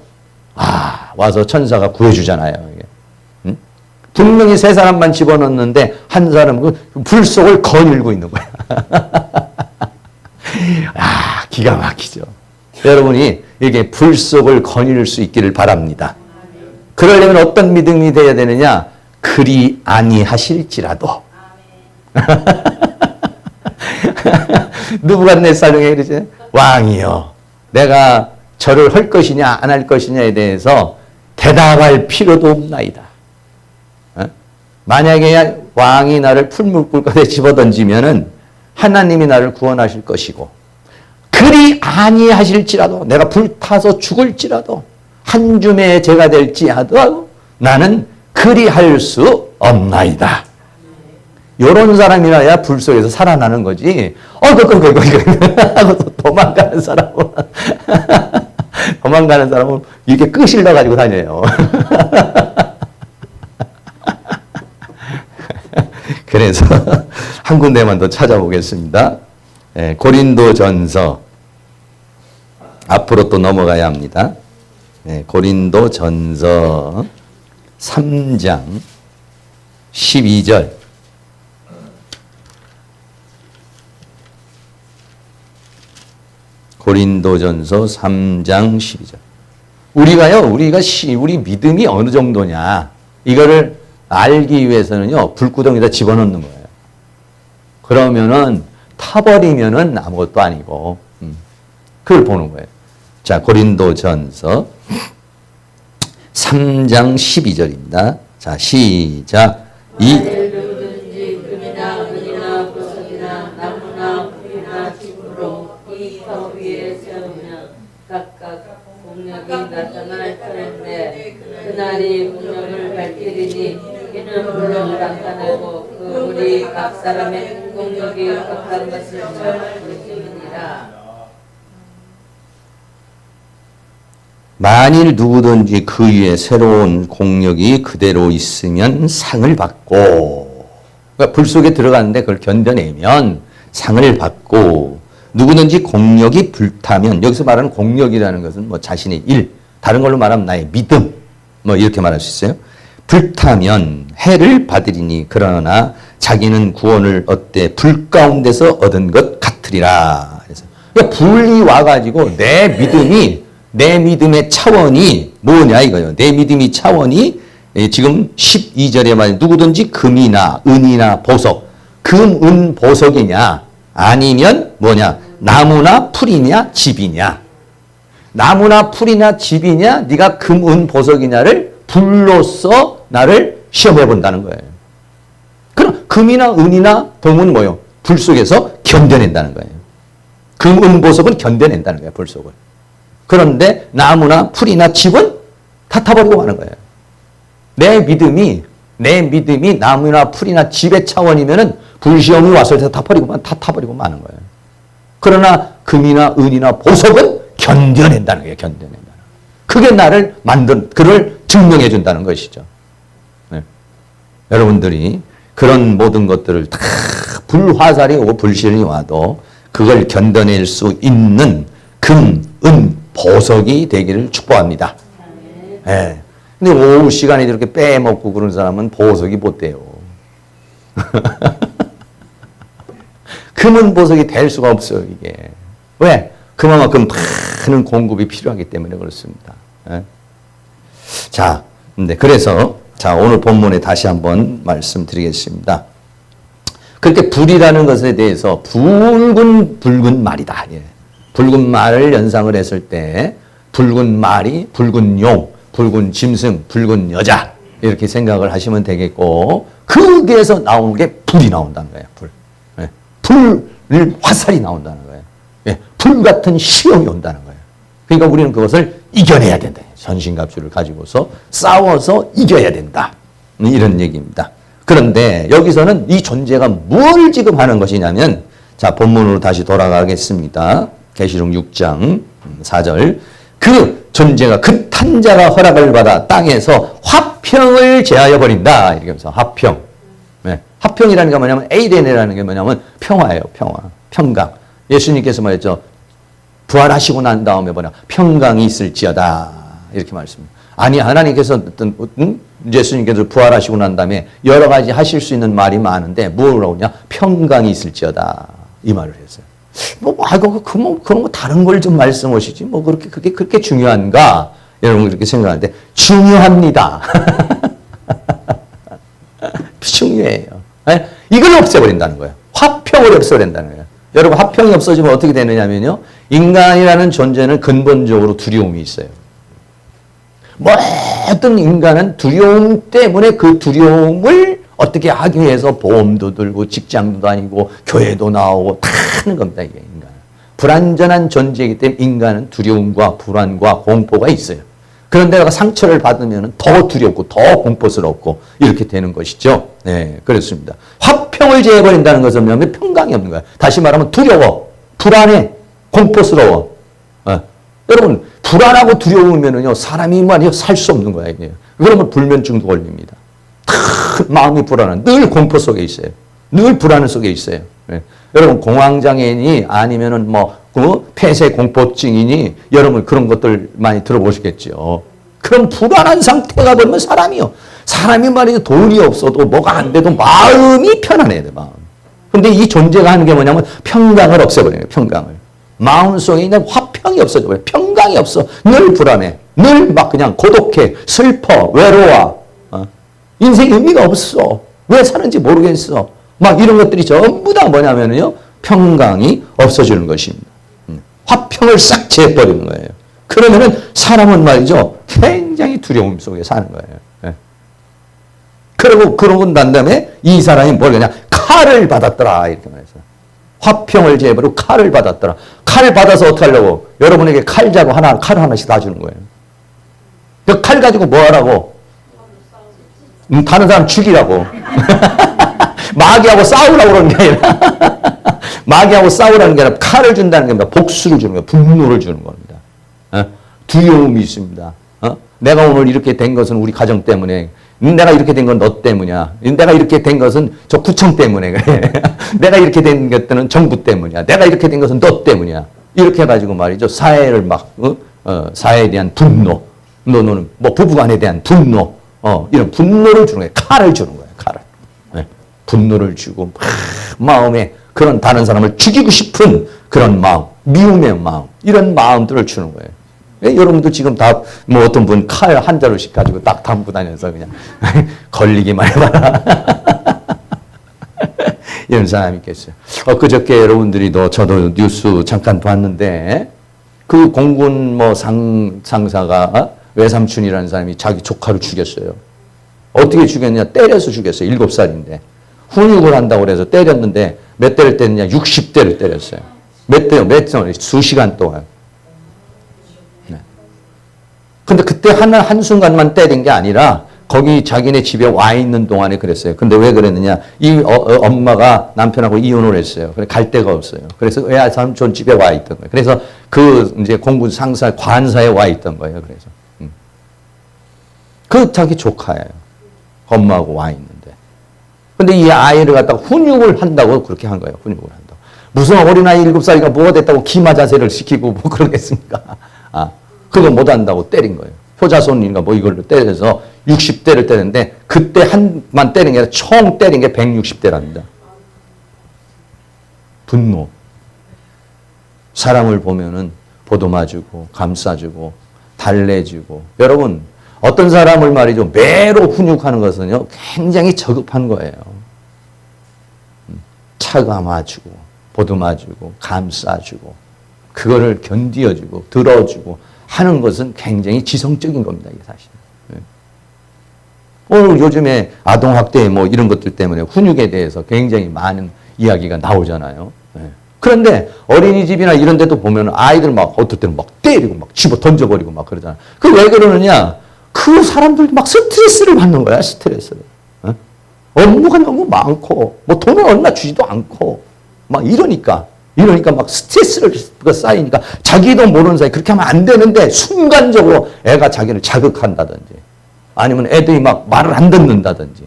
와서 천사가 구해주잖아요. 이게. 응? 분명히 세 사람만 집어넣는데 한 사람은 불 속을 거닐고 있는 거야. 기가 막히죠. 여러분이 이게 불 속을 거닐 수 있기를 바랍니다. 그러려면 어떤 믿음이 되어야 되느냐? 그리 아니하실지라도. 느부갓네살령이 그러지? 왕이여, 내가 절을 할 것이냐 안 할 것이냐에 대해서 대답할 필요도 없나이다. 만약에 왕이 나를 풀물불가에 집어던지면은 하나님이 나를 구원하실 것이고, 그리 아니하실지라도, 내가 불타서 죽을지라도, 한 줌의 죄가 될지라도 나는 그리할 수 없나이다. 요런 사람이라야 불 속에서 살아나는 거지. 하고 도망가는 사람은 이렇게 끄실러 가지고 다녀요. 그래서 한 군데만 더 찾아보겠습니다. 고린도전서, 앞으로 또 넘어가야 합니다. 고린도전서 3장 12절. 고린도전서 3장 12절. 우리 믿음이 어느 정도냐, 이거를 알기 위해서는요, 불구덩이에다 집어넣는 거예요. 그러면은 타버리면은 아무것도 아니고, 그걸 보는 거예요. 자, 고린도전서 3장 12절입니다. 자, 시작. 나타날 터인데 그날이 운명을 밝히리니 이는 불로 나타내고 그 우리 각 사람의 공력이 어떤 것을 보여주니라. 만일 누구든지 그 위에 새로운 공력이 그대로 있으면 상을 받고, 그러니까 불 속에 들어갔는데 그걸 견뎌내면 상을 받고, 누구든지 공력이 불타면, 여기서 말하는 공력이라는 것은 뭐 자신의 일, 다른 걸로 말하면 나의 믿음, 뭐 이렇게 말할 수 있어요. 불타면 해를 받으리니 그러나 자기는 구원을 얻되 불 가운데서 얻은 것 같으리라. 그래서 그러니까 불이 와가지고 내 믿음의 차원이 뭐냐 이거예요. 내 믿음의 차원이 지금 12절에 말해 누구든지 금이나 은이나 보석, 금, 은, 보석이냐, 아니면 뭐냐, 나무나 풀이냐 집이냐. 나무나 풀이나 집이냐, 네가 금, 은, 보석이냐를 불로써 나를 시험해 본다는 거예요. 그럼 금이나 은이나 동은 뭐예요? 불 속에서 견뎌낸다는 거예요. 금, 은, 보석은 견뎌낸다는 거예요. 불 속을. 그런데 나무나 풀이나 집은 다 타버리고 마는 거예요. 내 믿음이 나무나 풀이나 집의 차원이면은 불시험이 와서 다 타버리고 마는 거예요. 그러나 금이나 은이나 보석은 견뎌낸다는 거예요. 견뎌낸다는. 그게 나를 그를 증명해 준다는 것이죠. 네. 여러분들이 그런 모든 것들을 다 불화살이 오고 불신이 와도 그걸 견뎌낼 수 있는 금, 은, 보석이 되기를 축복합니다. 네. 근데 오후 시간에 이렇게 빼먹고 그런 사람은 보석이 못 돼요. 금은 보석이 될 수가 없어요, 이게. 왜? 그만큼 많은 공급이 필요하기 때문에 그렇습니다. 네. 자, 그래서 자, 오늘 본문에 다시 한번 말씀드리겠습니다. 그렇게 불이라는 것에 대해서 붉은 말이다. 예. 붉은 말을 연상을 했을 때 붉은 말이 붉은 용, 붉은 짐승, 붉은 여자 이렇게 생각을 하시면 되겠고 거기에서 나오는 게 불이 나온다는 거예요. 불. 예. 불 화살이 나온다는 거예요. 예. 불 같은 시험이 온다는 거예요. 그러니까 우리는 그것을 이겨내야 된다. 전신갑주를 가지고서 싸워서 이겨야 된다. 이런 얘기입니다. 그런데 여기서는 이 존재가 뭘 지금 하는 것이냐면 자, 본문으로 다시 돌아가겠습니다. 계시록 6장 4절. 그 존재가 그 탄자가 허락을 받아 땅에서 화평을 제하여 버린다. 이렇게 하면서 화평. 네. 화평이라는 게 뭐냐면 에이덴이라는 게 뭐냐면 평화예요. 평화. 평강. 예수님께서 말했죠. 부활하시고 난 다음에 뭐냐 평강이 있을지어다. 이렇게 말씀합니다. 아니 하나님께서 어떤 예수님께서 부활하시고 난 다음에 여러 가지 하실 수 있는 말이 많은데 뭐라고 하냐? 평강이 있을지어다. 이 말을 했어요. 그런 거 다른 걸 좀 말씀하시지. 그게 그렇게 중요한가? 여러분 그렇게 생각하는데 중요합니다. 중요해요. 네? 이걸 없애버린다는 거예요. 화평을 없애버린다는 거예요. 여러분 화평이 없어지면 어떻게 되느냐면요. 인간이라는 존재는 근본적으로 두려움이 있어요. 모든 인간은 두려움 때문에 그 두려움을 어떻게 하기 위해서 보험도 들고 직장도 다니고 교회도 나오고 다 하는 겁니다. 이게 인간은. 불완전한 존재이기 때문에 인간은 두려움과 불안과 공포가 있어요. 그런데 내가 상처를 받으면 더 두렵고 더 공포스럽고 이렇게 되는 것이죠. 네, 그렇습니다. 화평을 제해버린다는 것은 뭐냐면 평강이 없는 거야. 다시 말하면 두려워, 불안해, 공포스러워. 여러분 불안하고 두려우면은요 사람이 말이요 살 수 없는 거예요. 그러면 불면증도 걸립니다. 마음이 불안한 늘 공포 속에 있어요. 늘 불안 속에 있어요. 네. 여러분 공황장애인이 아니면은 폐쇄 공포증이니 여러분 그런 것들 많이 들어보시겠죠. 그런 불안한 상태가 되면 사람이 말이죠 돈이 없어도 뭐가 안 돼도 마음이 편안해야 돼. 마음. 근데 이 존재가 하는 게 뭐냐면 평강을 없애버려요. 평강을. 마음속에 있는 화평이 없어져. 평강이 없어. 늘 불안해. 늘 막 그냥 고독해. 슬퍼. 외로워. 인생 의미가 없어. 왜 사는지 모르겠어. 막 이런 것들이 전부 다 뭐냐면요. 평강이 없어지는 것입니다. 화평을 싹 재버리는 거예요. 그러면은 사람은 말이죠. 굉장히 두려움 속에 사는 거예요. 그러고 난 다음에 이 사람이 뭘 그냥 칼을 받았더라. 이렇게 말해서. 화평을 제해버리고 칼을 받았더라. 칼을 받아서 어떻게 하려고? 여러분에게 칼 자고 칼 하나씩 다 주는 거예요. 그 칼 가지고 뭐 하라고? 다른 사람 죽이라고. 마귀하고 싸우라고 그러는 게 아니라 마귀하고 싸우라는 게 아니라 칼을 준다는 게 아니라 복수를 주는 거예요. 분노를 주는 겁니다. 두려움이 있습니다. 내가 오늘 이렇게 된 것은 우리 가정 때문에 내가 이렇게 된 건 너 때문이야. 내가 이렇게 된 것은 저 구청 때문에 그래. 내가 이렇게 된 것들은 정부 때문이야. 내가 이렇게 된 것은 너 때문이야. 이렇게 해가지고 말이죠. 사회를 사회에 대한 분노. 너는 부부간에 대한 분노. 이런 분노를 주는 거예요. 칼을 주는 거예요. 칼을. 네. 분노를 주고 마음에 그런 다른 사람을 죽이고 싶은 그런 마음. 미움의 마음. 이런 마음들을 주는 거예요. 예? 여러분도 지금 다 어떤 분 칼 한 자루씩 가지고 딱 담고 다녀서 그냥 걸리기만 해봐라. 이런 사람이 있겠어요. 그저께 여러분들이 저도 뉴스 잠깐 봤는데 그 공군 상사가 외삼촌이라는 사람이 자기 조카를 죽였어요. 어떻게 죽였냐? 때려서 죽였어요. 7살인데. 훈육을 한다고 그래서 때렸는데 몇 대를 때렸냐? 60대를 때렸어요. 몇 대요? 수시간 동안. 근데 그때 한순간만 때린 게 아니라 거기 자기네 집에 와 있는 동안에 그랬어요. 근데 왜 그랬느냐. 이 엄마가 남편하고 이혼을 했어요. 그래 갈 데가 없어요. 그래서 외삼촌 집에 와 있던 거예요. 그래서 이제 공군 상사 관사에 와 있던 거예요. 그래서. 그 자기 조카예요. 엄마하고 와 있는데. 근데 이 아이를 갖다가 훈육을 한다고 그렇게 한 거예요. 훈육을 한다고. 무슨 어린아이 7살이가 뭐가 됐다고 기마 자세를 시키고 뭐 그러겠습니까? 그거 못 한다고 때린 거예요. 효자손인가 뭐 이걸로 때려서 60대를 때렸는데 그때 한만 때린 게 아니라 총 때린 게 160대랍니다. 분노. 사람을 보면은 보듬어주고 감싸주고 달래주고. 여러분 어떤 사람을 말이죠 매로 훈육하는 것은요 굉장히 저급한 거예요. 차감아주고 보듬어주고 감싸주고 그거를 견디어주고 들어주고 하는 것은 굉장히 지성적인 겁니다. 이게 사실. 오늘 요즘에 아동학대 뭐 이런 것들 때문에 훈육에 대해서 굉장히 많은 이야기가 나오잖아요. 그런데 어린이집이나 이런 데도 보면 아이들 막 어떨 때는 막 때리고 막 집어 던져버리고 막 그러잖아요. 그 왜 그러느냐? 그 사람들도 막 스트레스를 받는 거야, 스트레스를. 업무가 너무 많고, 뭐 돈을 얼마 주지도 않고, 막 이러니까 막 스트레스가 쌓이니까 자기도 모르는 사이 그렇게 하면 안 되는데 순간적으로 애가 자기를 자극한다든지 아니면 애들이 막 말을 안 듣는다든지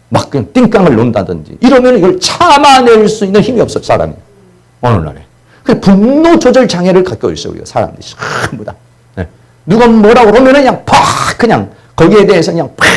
막 그냥 띵깡을 논다든지 이러면 이걸 참아낼 수 있는 힘이 없어, 사람이. 오늘날에. 그 분노 조절 장애를 갖고 있어요, 우리가 사람들이 전부 다. 누가 뭐라고 그러면은 그냥 팍 그냥 거기에 대해서 그냥 팍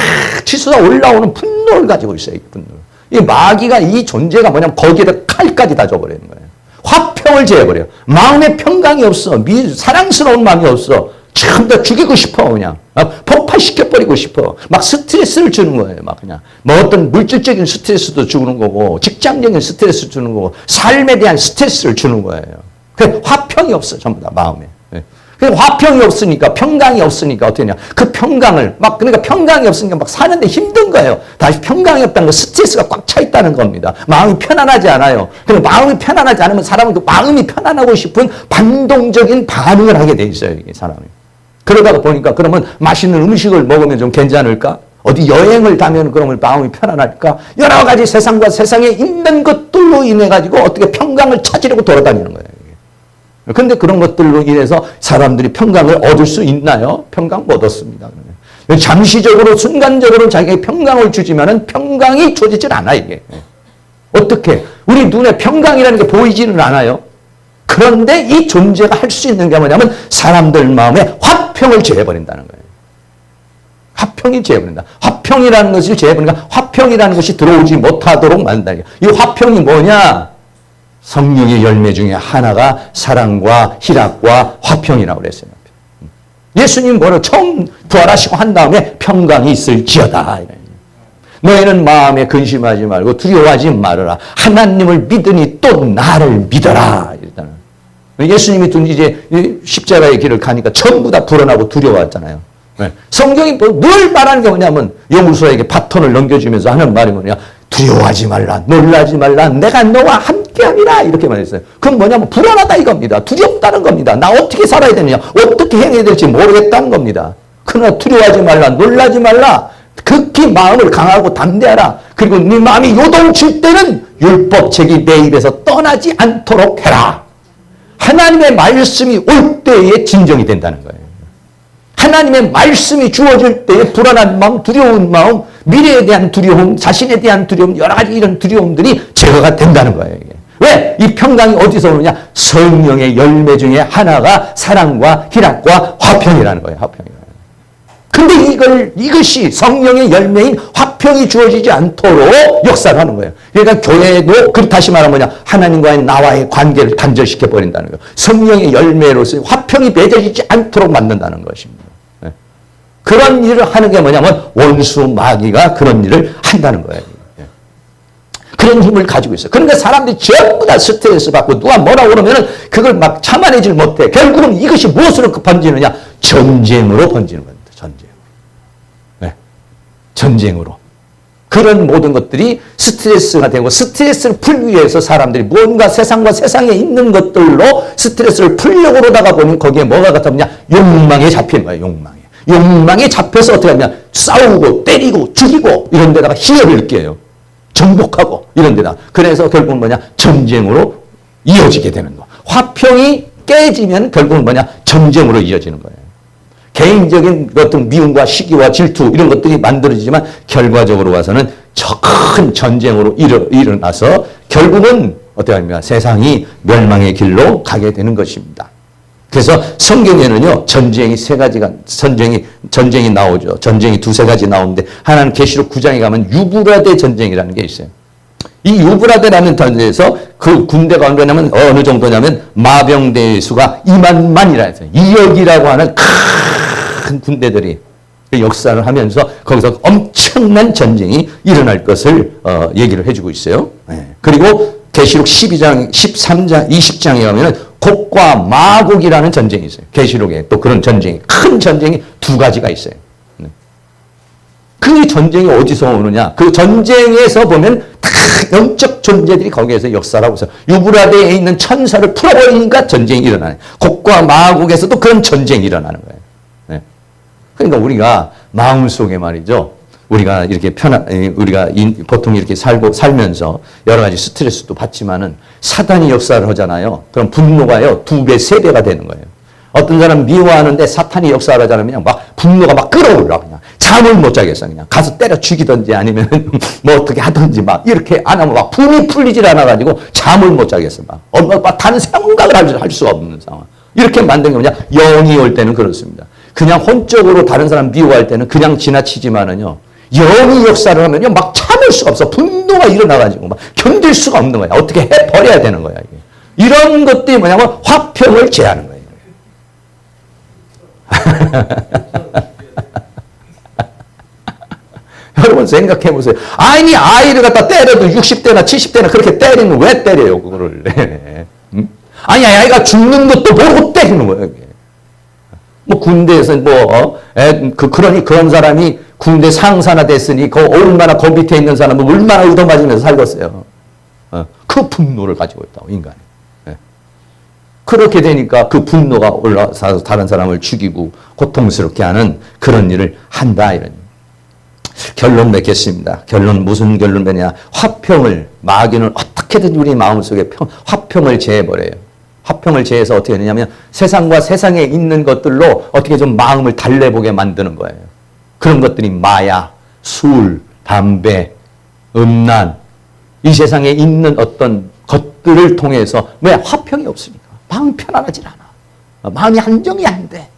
치솟아 올라오는 분노를 가지고 있어요, 이 분노. 이 마귀가 이 존재가 뭐냐면 거기에다 칼까지 다 줘버리는 거예요. 화평을 제해버려요. 마음에 평강이 없어. 사랑스러운 마음이 없어. 참 더 죽이고 싶어, 그냥. 폭파시켜버리고 싶어. 막 스트레스를 주는 거예요, 막 그냥. 뭐 어떤 물질적인 스트레스도 주는 거고, 직장적인 스트레스 주는 거고, 삶에 대한 스트레스를 주는 거예요. 그 화평이 없어, 전부 다, 마음에. 화평이 없으니까, 평강이 없으니까 어떻게 하냐. 그 평강을, 그러니까 평강이 없으니까 막 사는데 힘든 거예요. 다시 평강이 없다는 건 스트레스가 꽉 차 있다는 겁니다. 마음이 편안하지 않아요. 그리고 마음이 편안하지 않으면 사람은 그 마음이 편안하고 싶은 반동적인 반응을 하게 돼 있어요, 이게 사람이. 그러다가 보니까 그러면 맛있는 음식을 먹으면 좀 괜찮을까? 어디 여행을 가면 그러면 마음이 편안할까? 여러 가지 세상과 세상에 있는 것들로 인해 가지고 어떻게 평강을 찾으려고 돌아다니는 거예요. 근데 그런 것들로 인해서 사람들이 평강을 얻을 수 있나요? 평강 못 얻습니다. 잠시적으로 순간적으로 자기에게 평강을 주지만은 평강이 주어지질 않아, 이게. 어떻게? 우리 눈에 평강이라는 게 보이지는 않아요. 그런데 이 존재가 할 수 있는 게 뭐냐면 사람들 마음에 화평을 제해버린다는 거예요. 화평이 제해버린다. 화평이라는 것을 제해버리니까 화평이라는 것이 들어오지 못하도록 만든다. 이 화평이 뭐냐? 성령의 열매 중에 하나가 사랑과 희락과 화평이라고 그랬어요. 예수님 뭐라고 처음 부활하시고 한 다음에 평강이 있을지어다. 너희는 마음에 근심하지 말고 두려워하지 말아라. 하나님을 믿으니 또 나를 믿어라. 이랬잖아요. 예수님이 이제 십자가의 길을 가니까 전부 다 불안하고 두려워했잖아요. 성경이 늘 말하는 게 뭐냐면 여호수아에게 바톤을 넘겨주면서 하는 말이 뭐냐. 두려워하지 말라. 놀라지 말라. 내가 너와 함께함이라. 이렇게 말했어요. 그건 뭐냐면 불안하다 이겁니다. 두렵다는 겁니다. 나 어떻게 살아야 되느냐. 어떻게 행해야 될지 모르겠다는 겁니다. 그러나 두려워하지 말라. 놀라지 말라. 극히 마음을 강하고 담대하라. 그리고 네 마음이 요동칠 때는 율법책이 내 입에서 떠나지 않도록 해라. 하나님의 말씀이 올 때에 진정이 된다는 거예요. 하나님의 말씀이 주어질 때에 불안한 마음, 두려운 마음, 미래에 대한 두려움, 자신에 대한 두려움, 여러 가지 이런 두려움들이 제거가 된다는 거예요. 이게. 왜? 이 평강이 어디서 오느냐? 성령의 열매 중에 하나가 사랑과 희락과 화평이라는 거예요. 화평이라는. 근데 이것이 성령의 열매인 화평이 주어지지 않도록 역사를 하는 거예요. 그러니까 교회도 다시 말하면 뭐냐? 하나님과의 나와의 관계를 단절시켜 버린다는 거예요. 성령의 열매로서 화평이 맺어지지 않도록 만든다는 것입니다. 그런 일을 하는 게 뭐냐면 원수 마귀가 그런 일을 한다는 거예요. 그런 힘을 가지고 있어요. 그러니까 사람들이 전부 다 스트레스 받고 누가 뭐라고 그러면은 그걸 막 참아내질 못해. 결국은 이것이 무엇으로 번지느냐? 전쟁으로 번지는 겁니다. 전쟁. 네. 전쟁으로. 그런 모든 것들이 스트레스가 되고 스트레스를 풀기 위해서 사람들이 뭔가 세상과 세상에 있는 것들로 스트레스를 풀려고 그러다가 보니 거기에 뭐가 같았냐? 욕망에 잡히는 거예요. 욕망에. 욕망에 잡혀서 어떻게 하냐? 싸우고 때리고 죽이고 이런 데다가 희열을 느껴요. 정복하고 이런 데다. 그래서 결국은 뭐냐? 전쟁으로 이어지게 되는 거. 화평이 깨지면 결국은 뭐냐? 전쟁으로 이어지는 거예요. 개인적인 어떤 미움과 시기와 질투 이런 것들이 만들어지지만 결과적으로 가서는 저 큰 전쟁으로 일어나서 결국은 어떻게 합니까? 세상이 멸망의 길로 가게 되는 것입니다. 그래서 성경에는요, 전쟁이 세 가지가, 전쟁이 나오죠. 전쟁이 두세 가지 나오는데, 하나는 계시록 9장에 가면 유브라데 전쟁이라는 게 있어요. 이 유브라데라는 전쟁에서 그 군대가 얼마냐면, 어느 정도냐면, 마병대의 수가 2만만이라 했어요. 2억이라고 하는 큰 군대들이 역사를 하면서 거기서 엄청난 전쟁이 일어날 것을 얘기를 해주고 있어요. 그리고 계시록 12장, 13장, 20장에 가면은 곡과 마곡이라는 전쟁이 있어요. 계시록에 또 그런 전쟁이, 큰 전쟁이 두 가지가 있어요. 그 전쟁이 어디서 오느냐? 그 전쟁에서 보면 다 영적 존재들이 거기에서 역사를 하고 있어요. 유브라데에 있는 천사를 풀어버리니까 전쟁이 일어나요. 곡과 마곡에서도 그런 전쟁이 일어나는 거예요. 그러니까 우리가 마음속에 말이죠. 우리가 이렇게 우리가 보통 이렇게 살면서 여러 가지 스트레스도 받지만은 사단이 역사를 하잖아요. 그럼 분노가요, 2배, 3배가 되는 거예요. 어떤 사람 미워하는데 사탄이 역사를 하잖아요. 그냥 막 분노가 막 끌어올라. 그냥 잠을 못 자겠어. 그냥 가서 때려 죽이든지 아니면 뭐 어떻게 하든지 막 이렇게 안 하면 막 분이 풀리질 않아가지고 잠을 못 자겠어. 막 다른 생각을 할 수 없는 상황. 이렇게 만든 게 뭐냐? 영이 올 때는 그렇습니다. 그냥 혼적으로 다른 사람 미워할 때는 그냥 지나치지만은요, 영이 역사를 하면요, 막 참을 수가 없어. 분노가 일어나가지고 막 견딜 수가 없는 거야. 어떻게 해버려야 되는 거야, 이게. 이런 것들이 뭐냐면 화평을 제하는 거예요. 여러분 생각해 보세요. 아니, 아이를 갖다 때려도 60대나 70대나 그렇게 때리면 왜 때려요, 그거를. 아니, 아이가 죽는 것도 모르고 때리는 거예요, 이게. 뭐 군대에서 그러니 그런 사람이 군대 상사나 됐으니 얼마나 그 밑에 있는 사람은 얼마나 얻어맞으면서 살겠어요. 그 분노를 가지고 있다고, 인간이. 그렇게 되니까 그 분노가 올라서 다른 사람을 죽이고 고통스럽게 하는 그런 일을 한다, 이런. 결론 맺겠습니다. 결론 무슨 결론 맺냐? 화평을, 마귀는 어떻게든 우리 마음속에 화평을 제해버려요. 화평을 제해서 어떻게 하느냐면 세상과 세상에 있는 것들로 어떻게 좀 마음을 달래보게 만드는 거예요. 그런 것들이 마약, 술, 담배, 음란, 이 세상에 있는 어떤 것들을 통해서 왜 화평이 없으니까 마음이 편안하지 않아. 마음이 안정이 안 돼.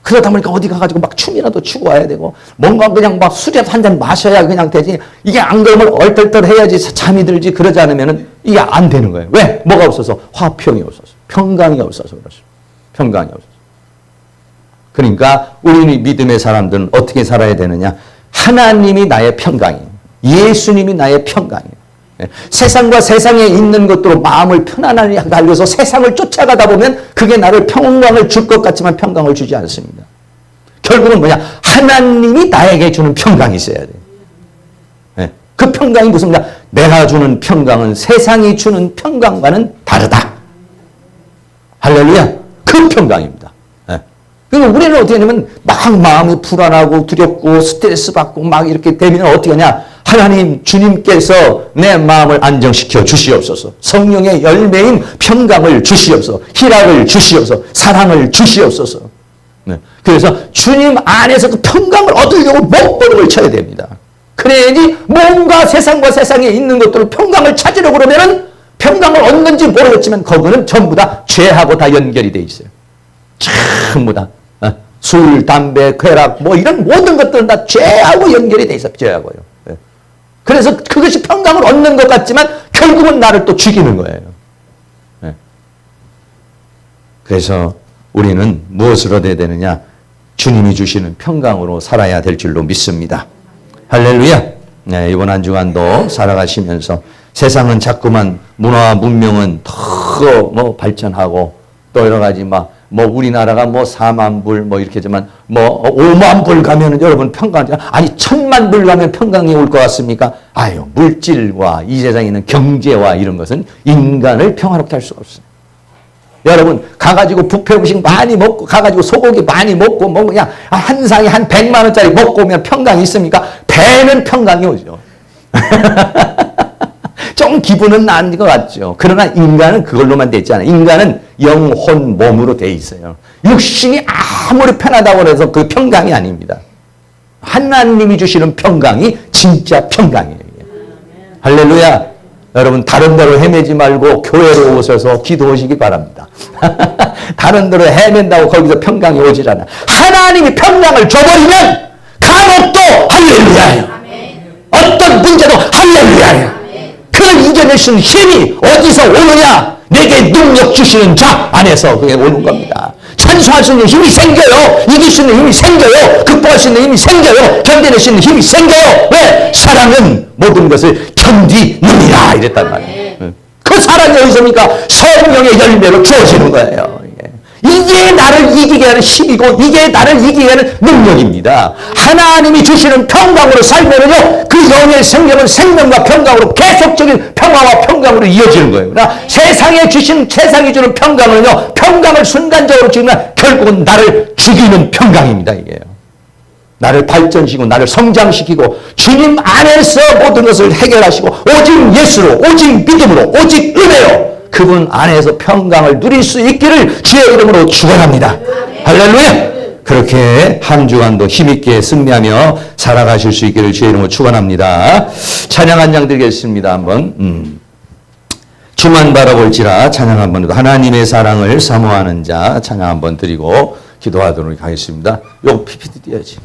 그러다 보니까 어디 가가지고 막 춤이라도 추고 와야 되고 뭔가 그냥 막 술이라도 한 잔 마셔야 그냥 되지. 이게 안 그러면 얼떨떨 해야지 잠이 들지. 그러지 않으면 이게 안 되는 거예요. 왜? 뭐가 없어서? 화평이 없어서. 평강이 없어서 그렇습니다. 평강이 없어서. 그러니까 우리 믿음의 사람들은 어떻게 살아야 되느냐? 하나님이 나의 평강이에요. 예수님이 나의 평강이에요. 세상과 세상에 있는 것으로 마음을 편안하게 달려서 세상을 쫓아가다 보면 그게 나를 평강을 줄 것 같지만 평강을 주지 않습니다. 결국은 뭐냐? 하나님이 나에게 주는 평강이 있어야 돼요. 그 평강이 무슨 말이냐? 내가 주는 평강은 세상이 주는 평강과는 다르다. 할렐루야. 그 평강입니다. 그러니까 우리는 어떻게 하냐면 막 마음이 불안하고 두렵고 스트레스 받고 막 이렇게 되면 어떻게 하냐? 하나님 주님께서 내 마음을 안정시켜 주시옵소서. 성령의 열매인 평강을 주시옵소서. 희락을 주시옵소서. 사랑을 주시옵소서. 그래서 주님 안에서 그 평강을 얻으려고 목걸음을 쳐야 됩니다. 그래야지 뭔가 세상과 세상에 있는 것들을 평강을 찾으려고 그러면은 평강을 얻는지 모르겠지만 거기는 전부 다 죄하고 다 연결이 돼 있어요. 전부 다. 술, 담배, 쾌락 뭐 이런 모든 것들은 다 죄하고 연결이 돼 있어요. 죄하고요. 그래서 그것이 평강을 얻는 것 같지만 결국은 나를 또 죽이는 거예요. 그래서 우리는 무엇을 얻어야 되느냐? 주님이 주시는 평강으로 살아야 될 줄로 믿습니다. 할렐루야. 이번 한 주간도 살아가시면서 세상은 자꾸만 문화와 문명은 더 뭐 발전하고 또 여러 가지 뭐 우리나라가 4만 불 이렇게 하지만 5만 불 가면은 여러분 평강, 아니 1000만 불 가면 평강이 올 것 같습니까? 아유, 물질과 이 세상에 있는 경제와 이런 것은 인간을 평화롭게 할 수가 없어요. 여러분 가가지고 뷔페 음식 많이 먹고 가가지고 소고기 많이 먹고 그냥 한 상에 한 100만 원짜리 먹고 오면 평강이 있습니까? 배는 평강이 오죠. 좀 기분은 난 것 같죠. 그러나 인간은 그걸로만 돼 있잖아요. 인간은 영혼, 몸으로 돼 있어요. 육신이 아무리 편하다고 해서 그 평강이 아닙니다. 하나님이 주시는 평강이 진짜 평강이에요. 할렐루야. 여러분 다른 데로 헤매지 말고 교회로 오셔서 기도하시기 바랍니다. 다른 데로 헤맨다고 거기서 평강이 오질 않아. 하나님이 평강을 줘버리면 감옥도 할렐루야예요. 어떤 문제도 할렐루야예요. 그걸 이겨낼 수 있는 힘이 어디서 오느냐? 내게 능력 주시는 자 안에서 그게 오는 겁니다. 찬송할 수 있는 힘이 생겨요. 이길 수 있는 힘이 생겨요. 극복할 수 있는 힘이 생겨요. 견뎌낼 수 있는 힘이 생겨요. 왜? 사랑은 모든 것을 견디느니라 이랬단 말이에요. 그 사랑이 어디서입니까? 성령의 열매로 주어지는 거예요. 이게 나를 이기게 하는 힘이고 이게 나를 이기게 하는 능력입니다. 하나님이 주시는 평강으로 살면은요, 그 영의 생명은 생명과 평강으로 계속적인 평화와 평강으로 이어지는 거예요. 그러나 세상이 주는 평강은요, 평강을 순간적으로 주면 결국은 나를 죽이는 평강입니다. 이게요. 나를 발전시키고 나를 성장시키고 주님 안에서 모든 것을 해결하시고 오직 예수로, 오직 믿음으로, 오직 은혜로 그분 안에서 평강을 누릴 수 있기를 주의 이름으로 축원합니다. 할렐루야. 그렇게 한 주간도 힘있게 승리하며 살아가실 수 있기를 주의 이름으로 축원합니다. 찬양 한 장 드리겠습니다. 한번 주만 바라볼지라 찬양 한번 드리고 하나님의 사랑을 사모하는 자 찬양 한번 드리고 기도하도록 하겠습니다. 요거 PPT 띄어야지.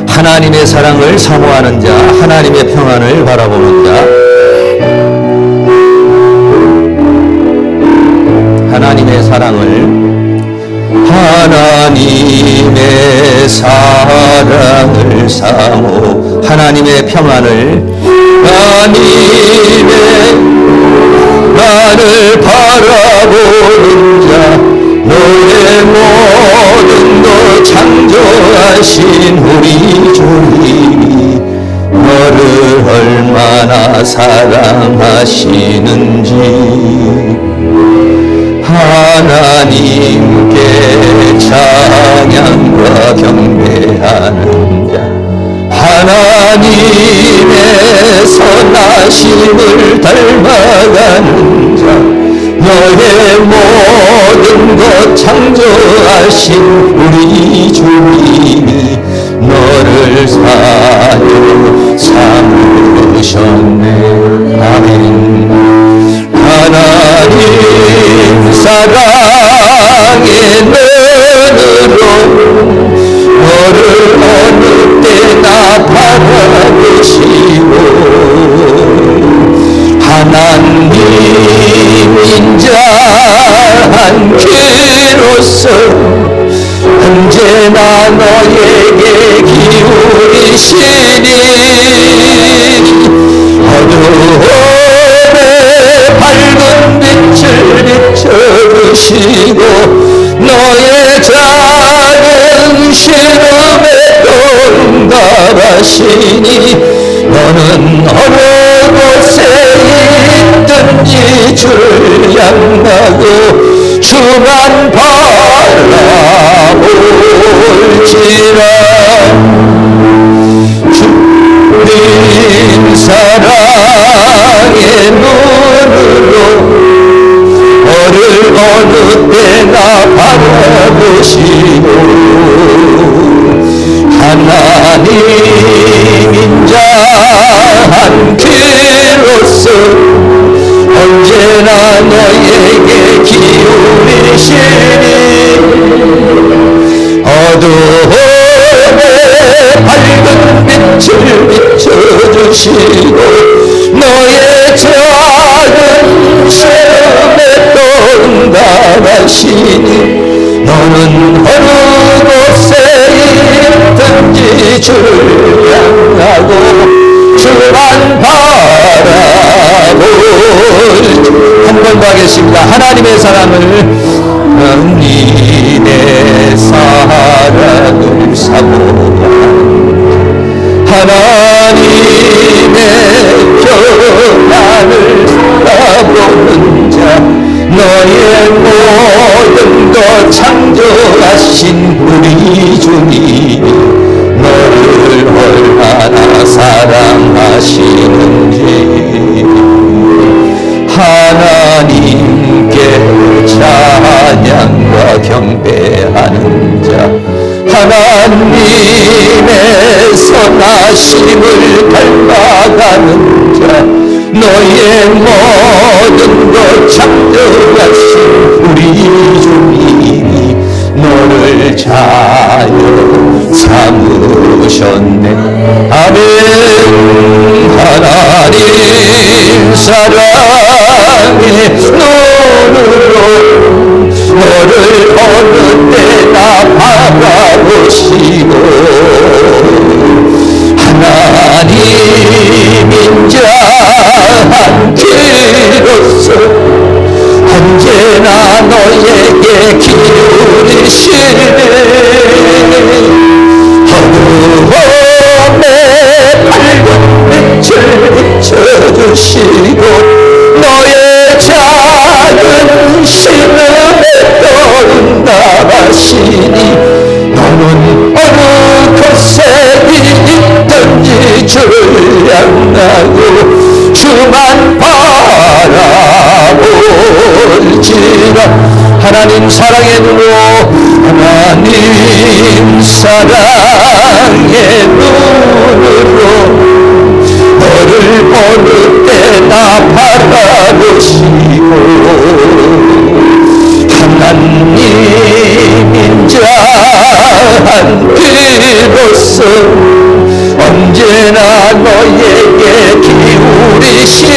하나님의 사랑을 사모하는 자, 하나님의 평안을 바라보는 자, 하나님의 사랑을 사모, 하나님의 평안을, 하나님의 나를 바라보는 자, 너의 모든 것 창조하신 우리 주님이 너를 얼마나 사랑하시는지 하나님께 찬양과 경배하는 자, 하나님의 선하심을 닮아가는 자, 너의 모든 것 창조하신 우리 주님이 너를 사랑으로 삼으셨네. 아멘. 하나님 사랑의 눈으로 너를 어느 때나 바라보시고 하나님인 자 한 귀로서 언제나 너에게 기울이시니 어둠에 밝은 빛을 비춰주시고 너의 작은 시름에도 응답하시니 너는 어느 곳에 있든지 주를 향하고 주만 바라볼지라. 주님 사랑의 눈으로 너를 어느 때나 바라보시고 하나님인 자 한 귀로서 언제나 너에게 기울이시니 어둠에 밝은 빛을 비춰주시고 너의 작은 시험에 또 응답하시니 너는 어느 곳에 있든지 주를 향하고 주만 바라볼지. 한 번 더 하겠습니다. 하나님의 사랑을 사모하는 하나님의 평안을 바라보는 자, 너의 모든 것 창조하신 우리 주님이 너를 하나님의 선하심을 닮아가는 자, 너의 모든 것 창조하신 우리 주님이 너를 자녀 삼으셨네. 아멘. 하나님 사랑의 눈으로 너를 어느 때나 바라보시고 하나님인 자 한 귀로서 언제나 너에게 기울이시네. 어두움에 밝은 빛을 비춰주시고 너의 작은 신음에 떠는 나가시니 너는 어느 곳에 있든지 주를 향하고 주만 바라볼지라. 하나님 사랑의 눈으로 하나님 사랑의 눈으로 너를 어느 때나 바라보시고 하나님인 자 한 귀로서 언제나 너에게 기울이시니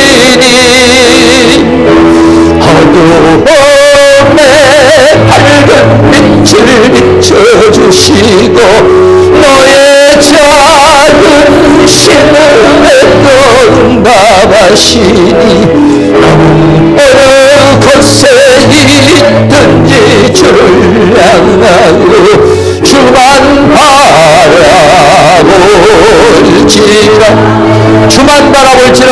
어두움에 밝은 빛을 비춰주시고 너의 작은 신음에 떠나가시니 너는 어느 곳에 있든지 주를 향하고 주만 바라볼지라. 주만 바라볼지라.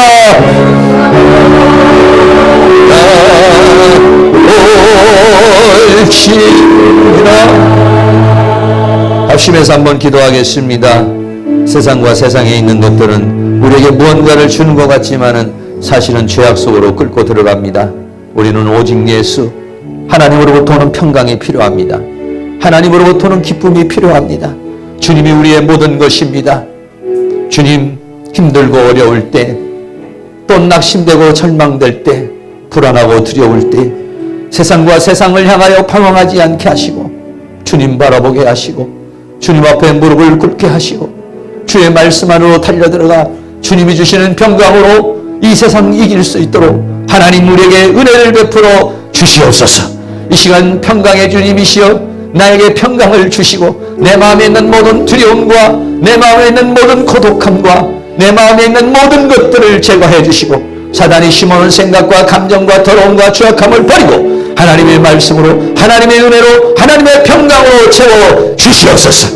합심해서 한번 기도하겠습니다. 세상과 세상에 있는 것들은 우리에게 무언가를 주는 것 같지만은 사실은 죄악 속으로 끌고 들어갑니다. 우리는 오직 예수, 하나님으로부터는 평강이 필요합니다. 하나님으로부터는 기쁨이 필요합니다. 주님이 우리의 모든 것입니다. 주님, 힘들고 어려울 때, 또 낙심되고 절망될 때, 불안하고 두려울 때 세상과 세상을 향하여 방황하지 않게 하시고 주님 바라보게 하시고 주님 앞에 무릎을 꿇게 하시고 주의 말씀 안으로 달려들어가 주님이 주시는 평강으로 이 세상 이길 수 있도록 하나님 우리에게 은혜를 베풀어 주시옵소서. 이 시간 평강의 주님이시여 나에게 평강을 주시고 내 마음에 있는 모든 두려움과 내 마음에 있는 모든 고독함과 내 마음에 있는 모든 것들을 제거해 주시고 사단이 심어놓은 생각과 감정과 더러움과 죄악함을 버리고 하나님의 말씀으로 하나님의 은혜로 하나님의 평강으로 채워 주시옵소서.